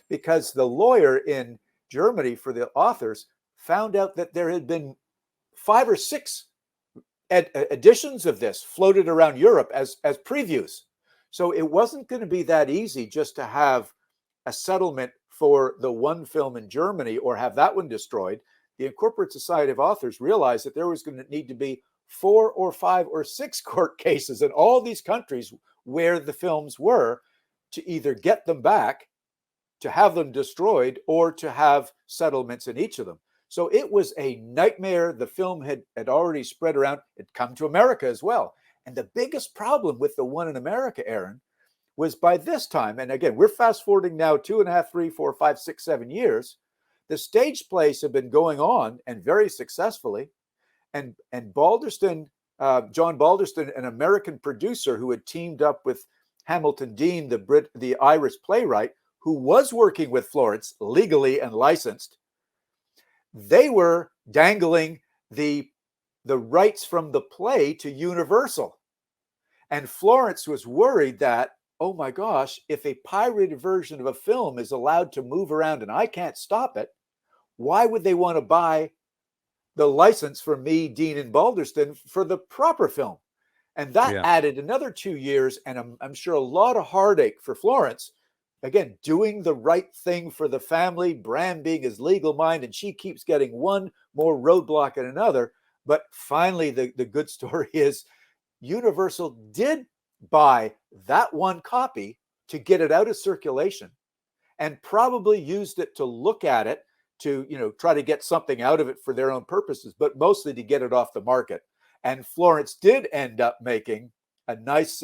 Because the lawyer in Germany for the authors found out that there had been 5 or 6 editions of this floated around Europe as previews. So it wasn't going to be that easy just to have a settlement for the one film in Germany or have that one destroyed. The Incorporated Society of Authors realized that there was going to need to be 4 or 5 or 6 court cases in all these countries where the films were to either get them back, to have them destroyed, or to have settlements in each of them. So it was a nightmare. The film had already spread around. It come to America as well. And the biggest problem with the one in America, Aaron, was by this time, and again, we're fast forwarding now 2.5, 3, 4, 5, 6, 7 years. The stage plays have been going on and very successfully. And Balderston, John Balderston, an American producer who had teamed up with Hamilton Dean, the Irish playwright, who was working with Florence legally and licensed, they were dangling the rights from the play to Universal. And Florence was worried that, oh my gosh, if a pirated version of a film is allowed to move around and I can't stop it, why would they want to buy the license from me, Dean, and Balderston for the proper film? And that added another 2 years, and I'm sure a lot of heartache for Florence. Again, doing the right thing for the family, Bram being his legal mind, and she keeps getting one more roadblock and another. But finally, the good story is Universal did buy that one copy to get it out of circulation, and probably used it to look at it to, try to get something out of it for their own purposes, but mostly to get it off the market. And Florence did end up making a nice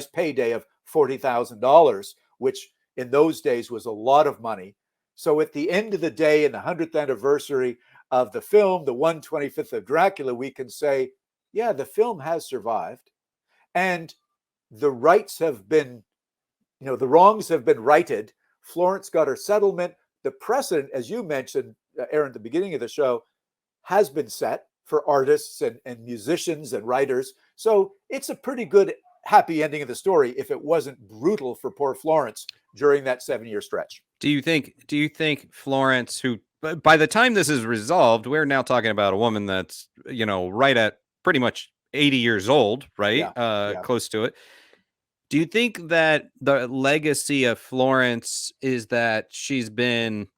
payday of $40,000, which in those days was a lot of money. So at the end of the day, in the 100th anniversary of the film, the 125th of Dracula, we can say, yeah, the film has survived, and the rights have been, the wrongs have been righted. Florence got her settlement. The precedent, as you mentioned, Aaron, at the beginning of the show, has been set for artists and musicians and writers. So it's a pretty good, happy ending of the story if it wasn't brutal for poor Florence during that 7-year stretch. Do you think Florence, who by the time this is resolved, we're now talking about a woman that's, right at pretty much 80 years old, right? Yeah. Close to it. Do you think that the legacy of Florence is that she's been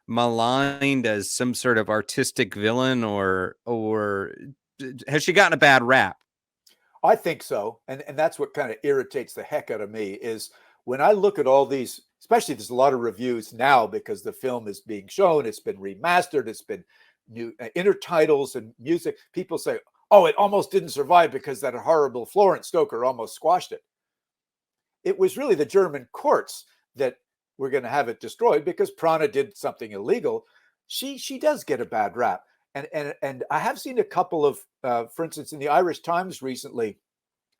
maligned as some sort of artistic villain, or has she gotten a bad rap? I think so. And that's what kind of irritates the heck out of me is when I look at all these, especially there's a lot of reviews now because the film is being shown, it's been remastered, it's been new intertitles and music. People say, oh, it almost didn't survive because that horrible Florence Stoker almost squashed it. It was really the German courts that were going to have it destroyed because Prana did something illegal. She does get a bad rap. And I have seen a couple of, for instance, in the Irish Times recently,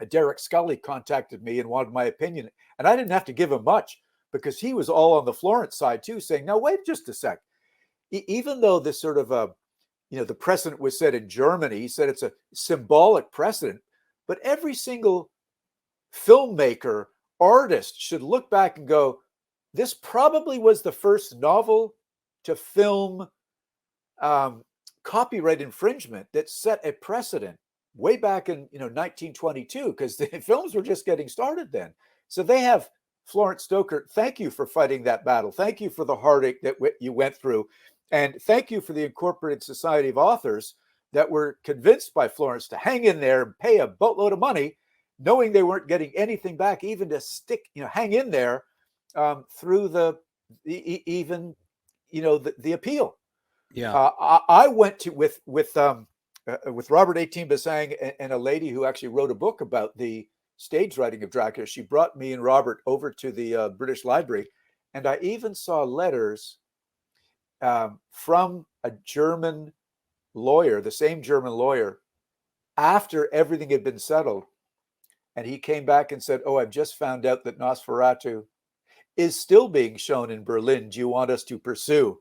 Derek Scully contacted me and wanted my opinion. And I didn't have to give him much because he was all on the Florence side too, saying, now, wait just a sec. Even though this sort of, the precedent was set in Germany, he said it's a symbolic precedent, but every single filmmaker, artist should look back and go, this probably was the first novel to film copyright infringement that set a precedent way back in 1922, because the films were just getting started then. So they have Florence Stoker. Thank you for fighting that battle. Thank you for the heartache that you went through, and thank you for the Incorporated Society of Authors that were convinced by Florence to hang in there and pay a boatload of money, knowing they weren't getting anything back, even to hang in there through the appeal. Yeah. I went to with Robert Etienne-Bassang and a lady who actually wrote a book about the stage writing of Dracula. She brought me and Robert over to the British Library, and I even saw letters from a German lawyer, the same German lawyer, after everything had been settled. And he came back and said, oh, I've just found out that Nosferatu is still being shown in Berlin. Do you want us to pursue?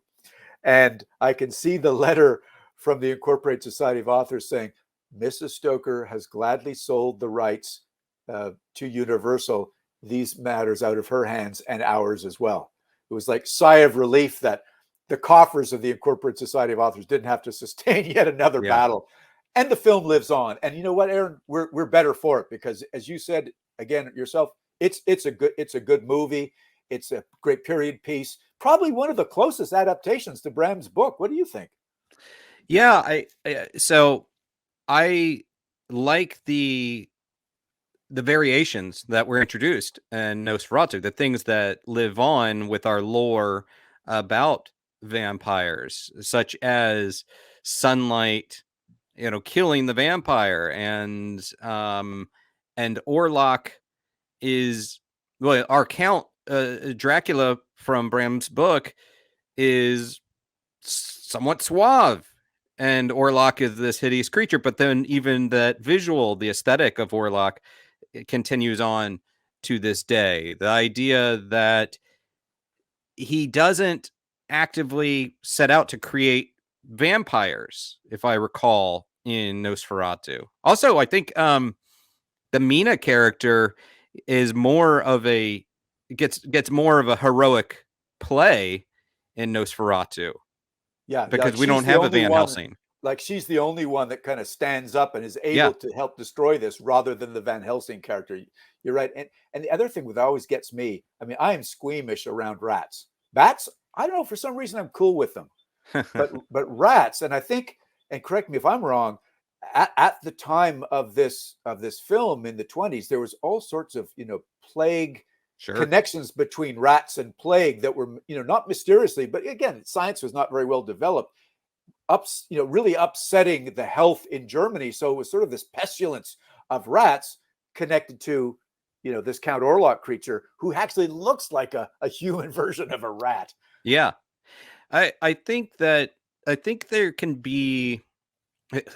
And I can see the letter from the Incorporated Society of Authors saying, Mrs. Stoker has gladly sold the rights to Universal. These matters out of her hands and ours as well. It was like sigh of relief that the coffers of the Incorporated Society of Authors didn't have to sustain yet another battle. And the film lives on. And you know what, Aaron? We're better for it because, as you said again yourself, it's a good movie. It's a great period piece. Probably one of the closest adaptations to Bram's book. What do you think? Yeah, I like the variations that were introduced in Nosferatu, the things that live on with our lore about vampires, such as sunlight, killing the vampire, and Orlok is, well, our count, Dracula from Bram's book is somewhat suave, and Orlok is this hideous creature. But then even that visual, the aesthetic of Orlok, it continues on to this day. The idea that he doesn't actively set out to create vampires, if I recall, in Nosferatu. Also, I think the Mina character is more of a gets more of a heroic play in Nosferatu, Yeah, because like we she's don't the have a only Van one. Helsing. Like she's the only one that kind of stands up and is Yeah, able to help destroy this, rather than the Van Helsing character. You're right. And the other thing that always gets me, I mean, I am squeamish around rats. Bats, I don't know, for some reason I'm cool with them. But rats, and I think, and correct me if I'm wrong, at the time of this film in the 20s, there was all sorts of plague sure. connections between rats and plague that were not mysteriously, but again, science was not very well developed, really upsetting the health in Germany. So it was sort of this pestilence of rats connected to this Count Orlok creature, who actually looks like a human version of a rat. Yeah, I think there can be,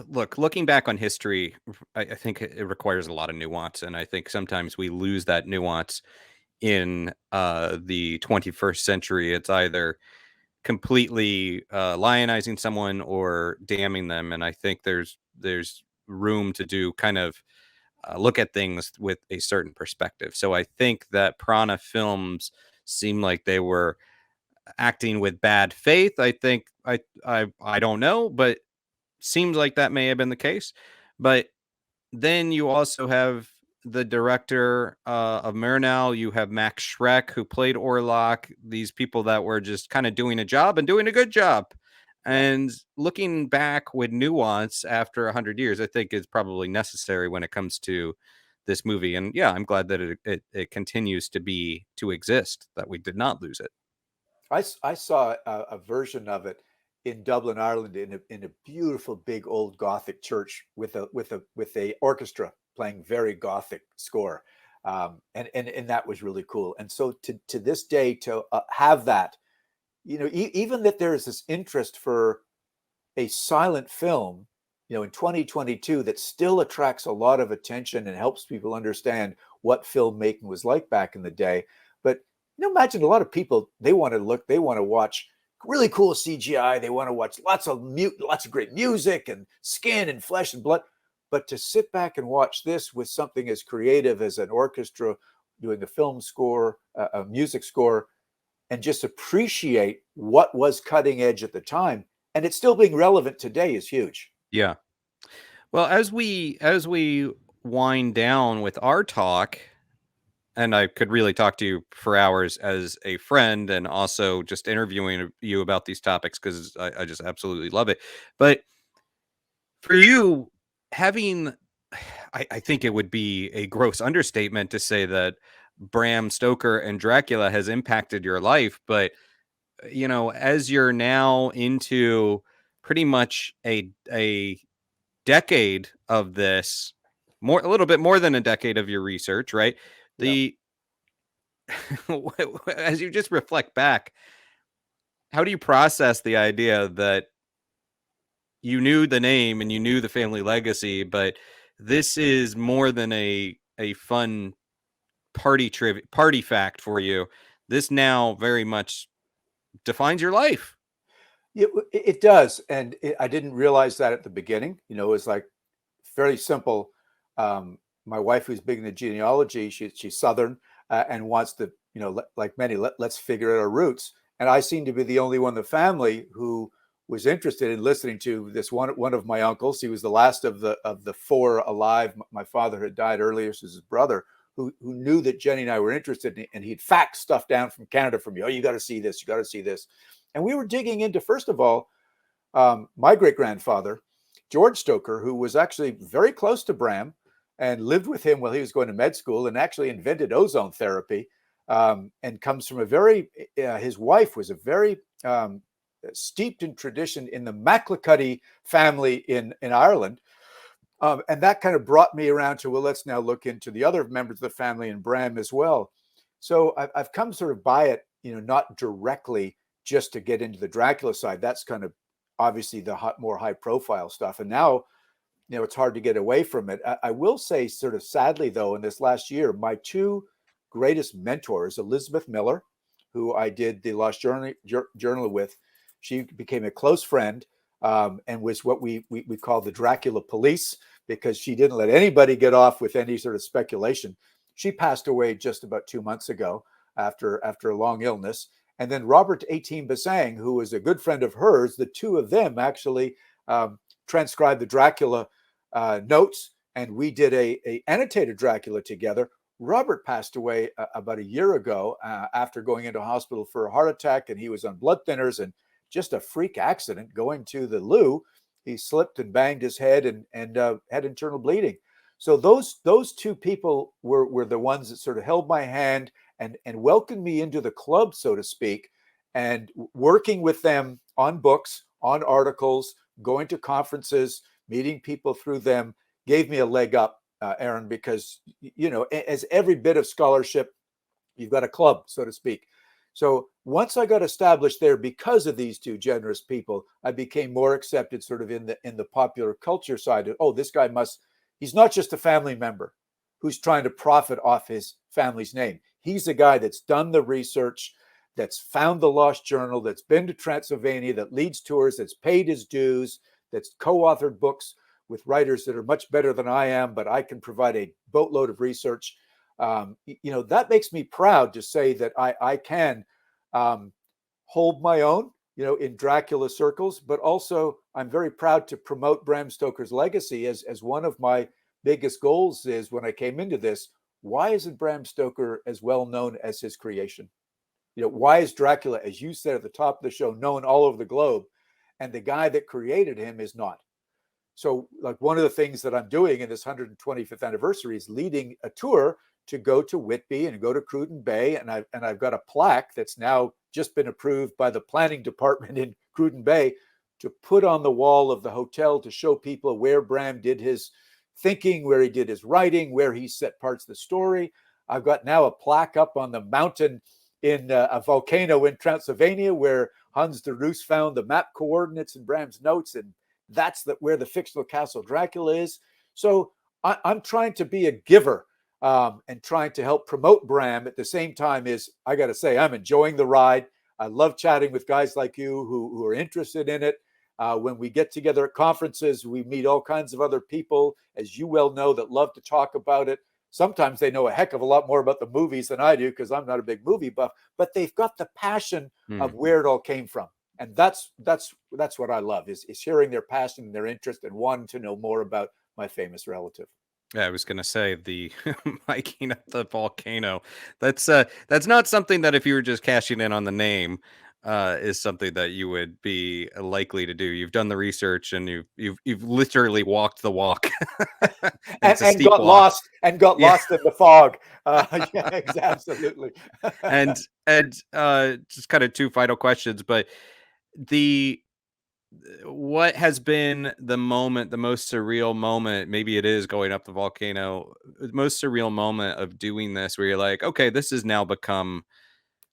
looking back on history, I think it requires a lot of nuance, and I think sometimes we lose that nuance in the 21st century. It's either completely lionizing someone or damning them, and I think there's room to do kind of look at things with a certain perspective. So I think that Prana films seem like they were acting with bad faith. I think I don't know, but seems like that may have been the case. But then you also have the director of Murnau. You have Max Schreck, who played Orlok. These people that were just kind of doing a job and doing a good job. Yeah. And looking back with nuance after 100 years, I think is probably necessary when it comes to this movie. And yeah, I'm glad that it continues to exist, that we did not lose it. I saw a version of it in Dublin, Ireland, in a beautiful big old Gothic church with a orchestra playing very Gothic score, and that was really cool. And so to this day, to have that, even that there is this interest for a silent film, in 2022, that still attracts a lot of attention and helps people understand what filmmaking was like back in the day. But imagine a lot of people, they want to watch really cool CGI. They want to watch lots of great music and skin and flesh and blood. But to sit back and watch this with something as creative as an orchestra doing a film score, a music score, and just appreciate what was cutting edge at the time, and it's still being relevant today, is huge. Yeah. Well, as we wind down with our talk, and I could really talk to you for hours as a friend, and also just interviewing you about these topics, because I just absolutely love it. But for you, having, I think it would be a gross understatement to say that Bram Stoker and Dracula has impacted your life. But as you're now into pretty much a decade of this, a little bit more than a decade of your research, right? Yeah. The As you just reflect back, how do you process the idea that you knew the name and you knew the family legacy, but this is more than a fun party fact for you? This now very much defines your life. It does, and I didn't realize that at the beginning. It was like fairly simple. My wife, who's big into genealogy, she's Southern, and wants to, like many, let's figure out our roots. And I seem to be the only one in the family who was interested in listening to this one of my uncles. He was the last of the four alive. My father had died earlier, so his brother, who knew that Jenny and I were interested in, and he'd fax stuff down from Canada for me. Oh, you got to see this. You got to see this. And we were digging into, first of all, my great-grandfather, George Stoker, who was actually very close to Bram and lived with him while he was going to med school, and actually invented ozone therapy, and comes from his wife was a very steeped in tradition in the MacLeCuddy family in Ireland. And that kind of brought me around to, well, let's now look into the other members of the family in Bram as well. So I've come sort of by it, not directly just to get into the Dracula side. That's kind of obviously the more high profile stuff. And now, it's hard to get away from it. I will say, sort of sadly, though, in this last year, my two greatest mentors, Elizabeth Miller, who I did the Lost Journal with, she became a close friend, and was what we call the Dracula police, because she didn't let anybody get off with any sort of speculation. She passed away just about 2 months ago after a long illness. And then Robert 18 Basang, who was a good friend of hers, the two of them actually transcribed the Dracula notes, and we did a annotated Dracula together. Robert passed away about a year ago after going into hospital for a heart attack, and he was on blood thinners, and just a freak accident going to the loo. He slipped and banged his head and had internal bleeding. So those two people were the ones that sort of held my hand and welcomed me into the club, so to speak, and working with them on books, on articles, going to conferences, meeting people through them, gave me a leg up, Aaron, because, as every bit of scholarship, you've got a club, so to speak. So once I got established there, because of these two generous people, I became more accepted sort of in the popular culture side. Oh, this guy he's not just a family member who's trying to profit off his family's name. He's a guy that's done the research, that's found the Lost Journal, that's been to Transylvania, that leads tours, that's paid his dues, that's co-authored books with writers that are much better than I am, but I can provide a boatload of research. That makes me proud to say that I can hold my own, in Dracula circles, but also I'm very proud to promote Bram Stoker's legacy as one of my biggest goals is when I came into this. Why isn't Bram Stoker as well known as his creation? Why is Dracula, as you said at the top of the show, known all over the globe, and the guy that created him is not? So, like, one of the things that I'm doing in this 125th anniversary is leading a tour to go to Whitby and go to Cruden Bay, and I've got a plaque that's now just been approved by the planning department in Cruden Bay to put on the wall of the hotel to show people where Bram did his thinking, where he did his writing, where he set parts of the story. I've got now a plaque up on the mountain in a volcano in Transylvania where Hans de Roos found the map coordinates in Bram's notes, and that's where the fictional castle Dracula is. So I'm trying to be a giver and trying to help promote Bram at the same time. I got to say, I'm enjoying the ride. I love chatting with guys like you who are interested in it. When we get together at conferences, we meet all kinds of other people, as you well know, that love to talk about it. Sometimes they know a heck of a lot more about the movies than I do, because I'm not a big movie buff, but they've got the passion of where it all came from. And that's what I love is hearing their passion and their interest and wanting to know more about my famous relative. Yeah, I was gonna say the hiking up the volcano. That's not something that if you were just cashing in on the name, is something that you would be likely to do. You've done the research and you've literally walked the walk. and got walk. lost in the fog. Yeah, absolutely. and just kind of two final questions, but what has been the most surreal moment? Maybe it is going up the volcano. The most surreal moment of doing this, where you're like, okay, this has now become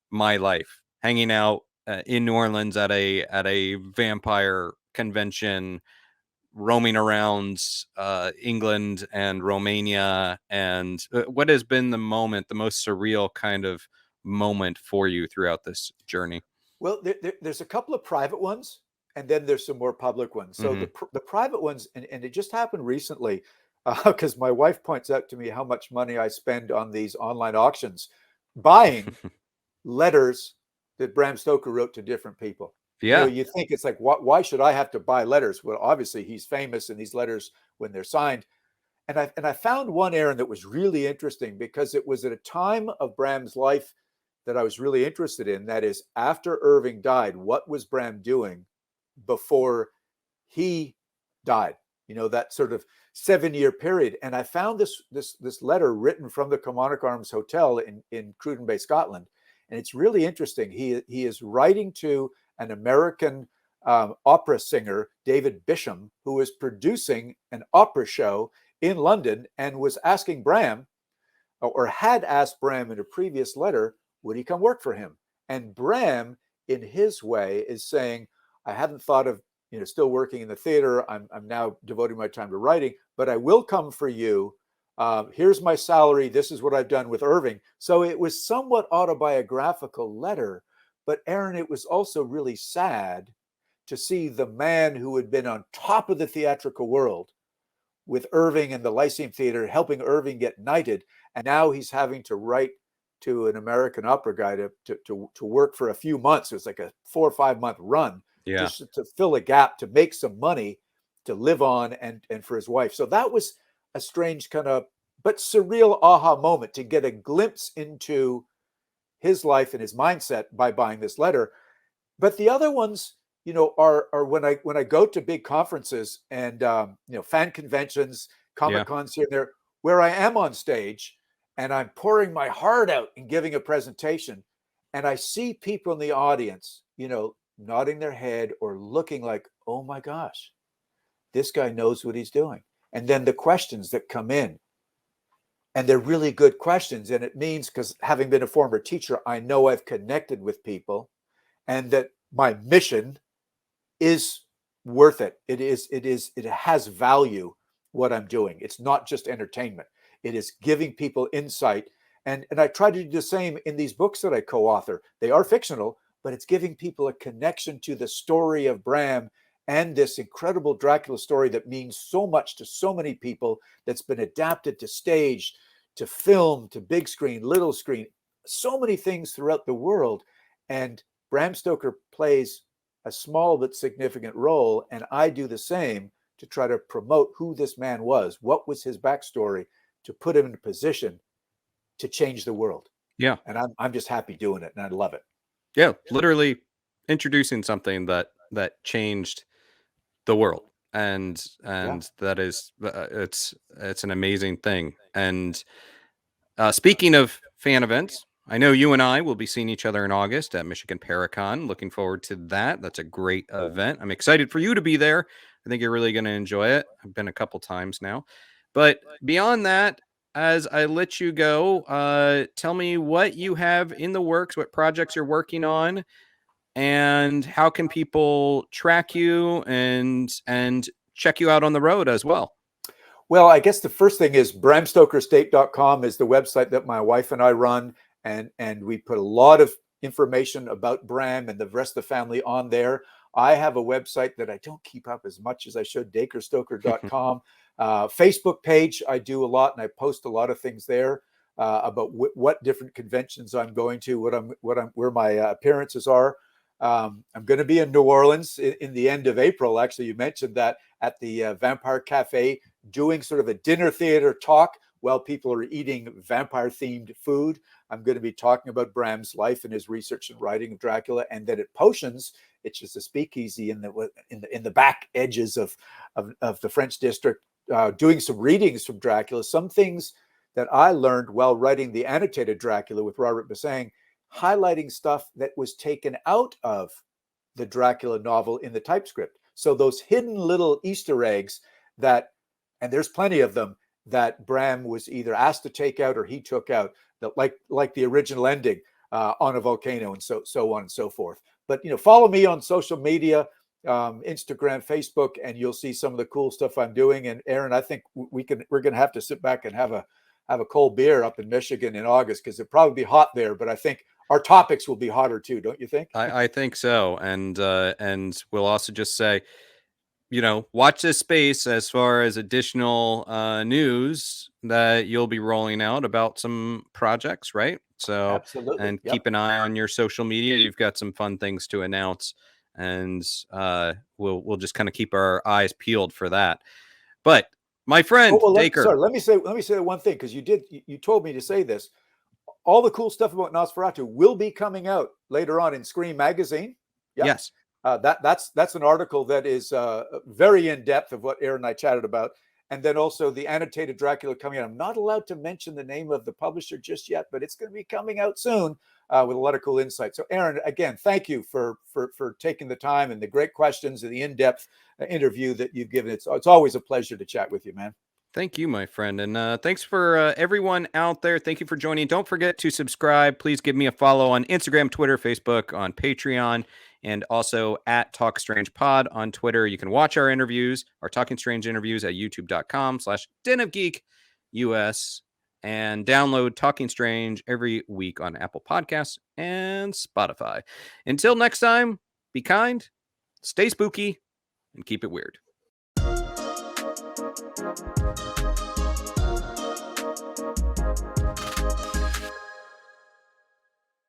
my life. Hanging out in New Orleans at a vampire convention, roaming around England and Romania, and what has been the most surreal kind of moment for you throughout this journey? Well, there's a couple of private ones, and then there's some more public ones. So the private ones, and it just happened recently, because my wife points out to me how much money I spend on these online auctions, buying letters that Bram Stoker wrote to different people. Yeah. You think it's like, why should I have to buy letters? Well, obviously he's famous, and these letters, when they're signed. And I found one, Aaron, that was really interesting, because it was at a time of Bram's life that I was really interested in. That is, after Irving died, what was Bram doing before he died? That sort of 7-year period. And I found this letter written from the Kilmarnock Arms Hotel in Cruden Bay, Scotland. And it's really interesting. He is writing to an American opera singer, David Bisham, who was producing an opera show in London and was asking Bram, or had asked Bram in a previous letter, would he come work for him? And Bram, in his way, is saying, I hadn't thought of still working in the theater. I'm now devoting my time to writing, but I will come for you. Here's my salary. This is what I've done with Irving. So it was somewhat autobiographical letter, but Aaron, it was also really sad to see the man who had been on top of the theatrical world with Irving and the Lyceum Theater, helping Irving get knighted, and now he's having to write to an American opera guy to work for a few months. It was like a 4 or 5 month run, Yeah. just to fill a gap, to make some money, to live on, and for his wife. So that was a strange kind of, but surreal aha moment to get a glimpse into his life and his mindset by buying this letter. But the other ones, are when I go to big conferences and fan conventions, Comic Cons here and there, where I am on stage and I'm pouring my heart out and giving a presentation, and I see people in the audience, nodding their head or looking like, oh my gosh, this guy knows what he's doing. And then the questions that come in, and they're really good questions. And it means, because having been a former teacher, I know I've connected with people and that my mission is worth it. It has value, what I'm doing. It's not just entertainment. It is giving people insight. And I try to do the same in these books that I co-author. They are fictional, but it's giving people a connection to the story of Bram and this incredible Dracula story that means so much to so many people, that's been adapted to stage, to film, to big screen, little screen, so many things throughout the world. And Bram Stoker plays a small but significant role, and I do the same to try to promote who this man was, what was his backstory, to put him in a position to change the world. Yeah. And I'm just happy doing it, and I love it. Yeah, literally introducing something that changed the world, and that is it's an amazing thing. And speaking of fan events, I know you and I will be seeing each other in August at Michigan Paracon. Looking forward to that. That's a great event. I'm excited for you to be there. I think you're really going to enjoy it. I've been a couple times now. But beyond that, as I let you go, tell me what you have in the works, what projects you're working on, and how can people track you and check you out on the road as well. Well, I guess the first thing is bramstokerstate.com is the website that my wife and I run. And we put a lot of information about Bram and the rest of the family on there. I have a website that I don't keep up as much as I should, dacrestoker.com. Facebook page, I do a lot, and I post a lot of things there about what different conventions I'm going to, where my appearances are. I'm going to be in New Orleans in the end of April. Actually, you mentioned that, at the Vampire Cafe, doing sort of a dinner theater talk while people are eating vampire-themed food. I'm going to be talking about Bram's life and his research and writing of Dracula. And then at Potions, it's just a speakeasy in the back edges of the French district, doing some readings from Dracula, some things that I learned while writing the annotated Dracula with Robert Bassang, highlighting stuff that was taken out of the Dracula novel in the typescript. So those hidden little Easter eggs that, and there's plenty of them, that Bram was either asked to take out or he took out, that like the original ending on a volcano, and so on and so forth. But follow me on social media, Instagram, Facebook, and you'll see some of the cool stuff I'm doing. And Aaron, I think we're going to have to sit back and have a cold beer up in Michigan in August, because it'll probably be hot there. But I think our topics will be hotter too, don't you think? I think so. And we'll also just say, watch this space as far as additional news that you'll be rolling out about some projects, right? So, Absolutely. and Yep. keep an eye on your social media. You've got some fun things to announce, and we'll just kind of keep our eyes peeled for that. But my friend, Dacre. Let me say one thing, because you told me to say this. All the cool stuff about Nosferatu will be coming out later on in Scream magazine. Yep. Yes. That's an article that is very in depth of what Aaron and I chatted about. And then also the annotated Dracula coming out. I'm not allowed to mention the name of the publisher just yet, but it's going to be coming out soon. with a lot of cool insight. So, Aaron, again, thank you for taking the time and the great questions and the in-depth interview that you've given. It's always a pleasure to chat with you, man. Thank you, my friend. And thanks for everyone out there. Thank you for joining. Don't forget to subscribe. Please give me a follow on Instagram, Twitter, Facebook, on Patreon, and also at Talk Strange Pod on Twitter. You can watch our interviews, our Talking Strange interviews at youtube.com/Den of Geek US, and download Talking Strange every week on Apple Podcasts and Spotify. Until next time, be kind, stay spooky, and keep it weird.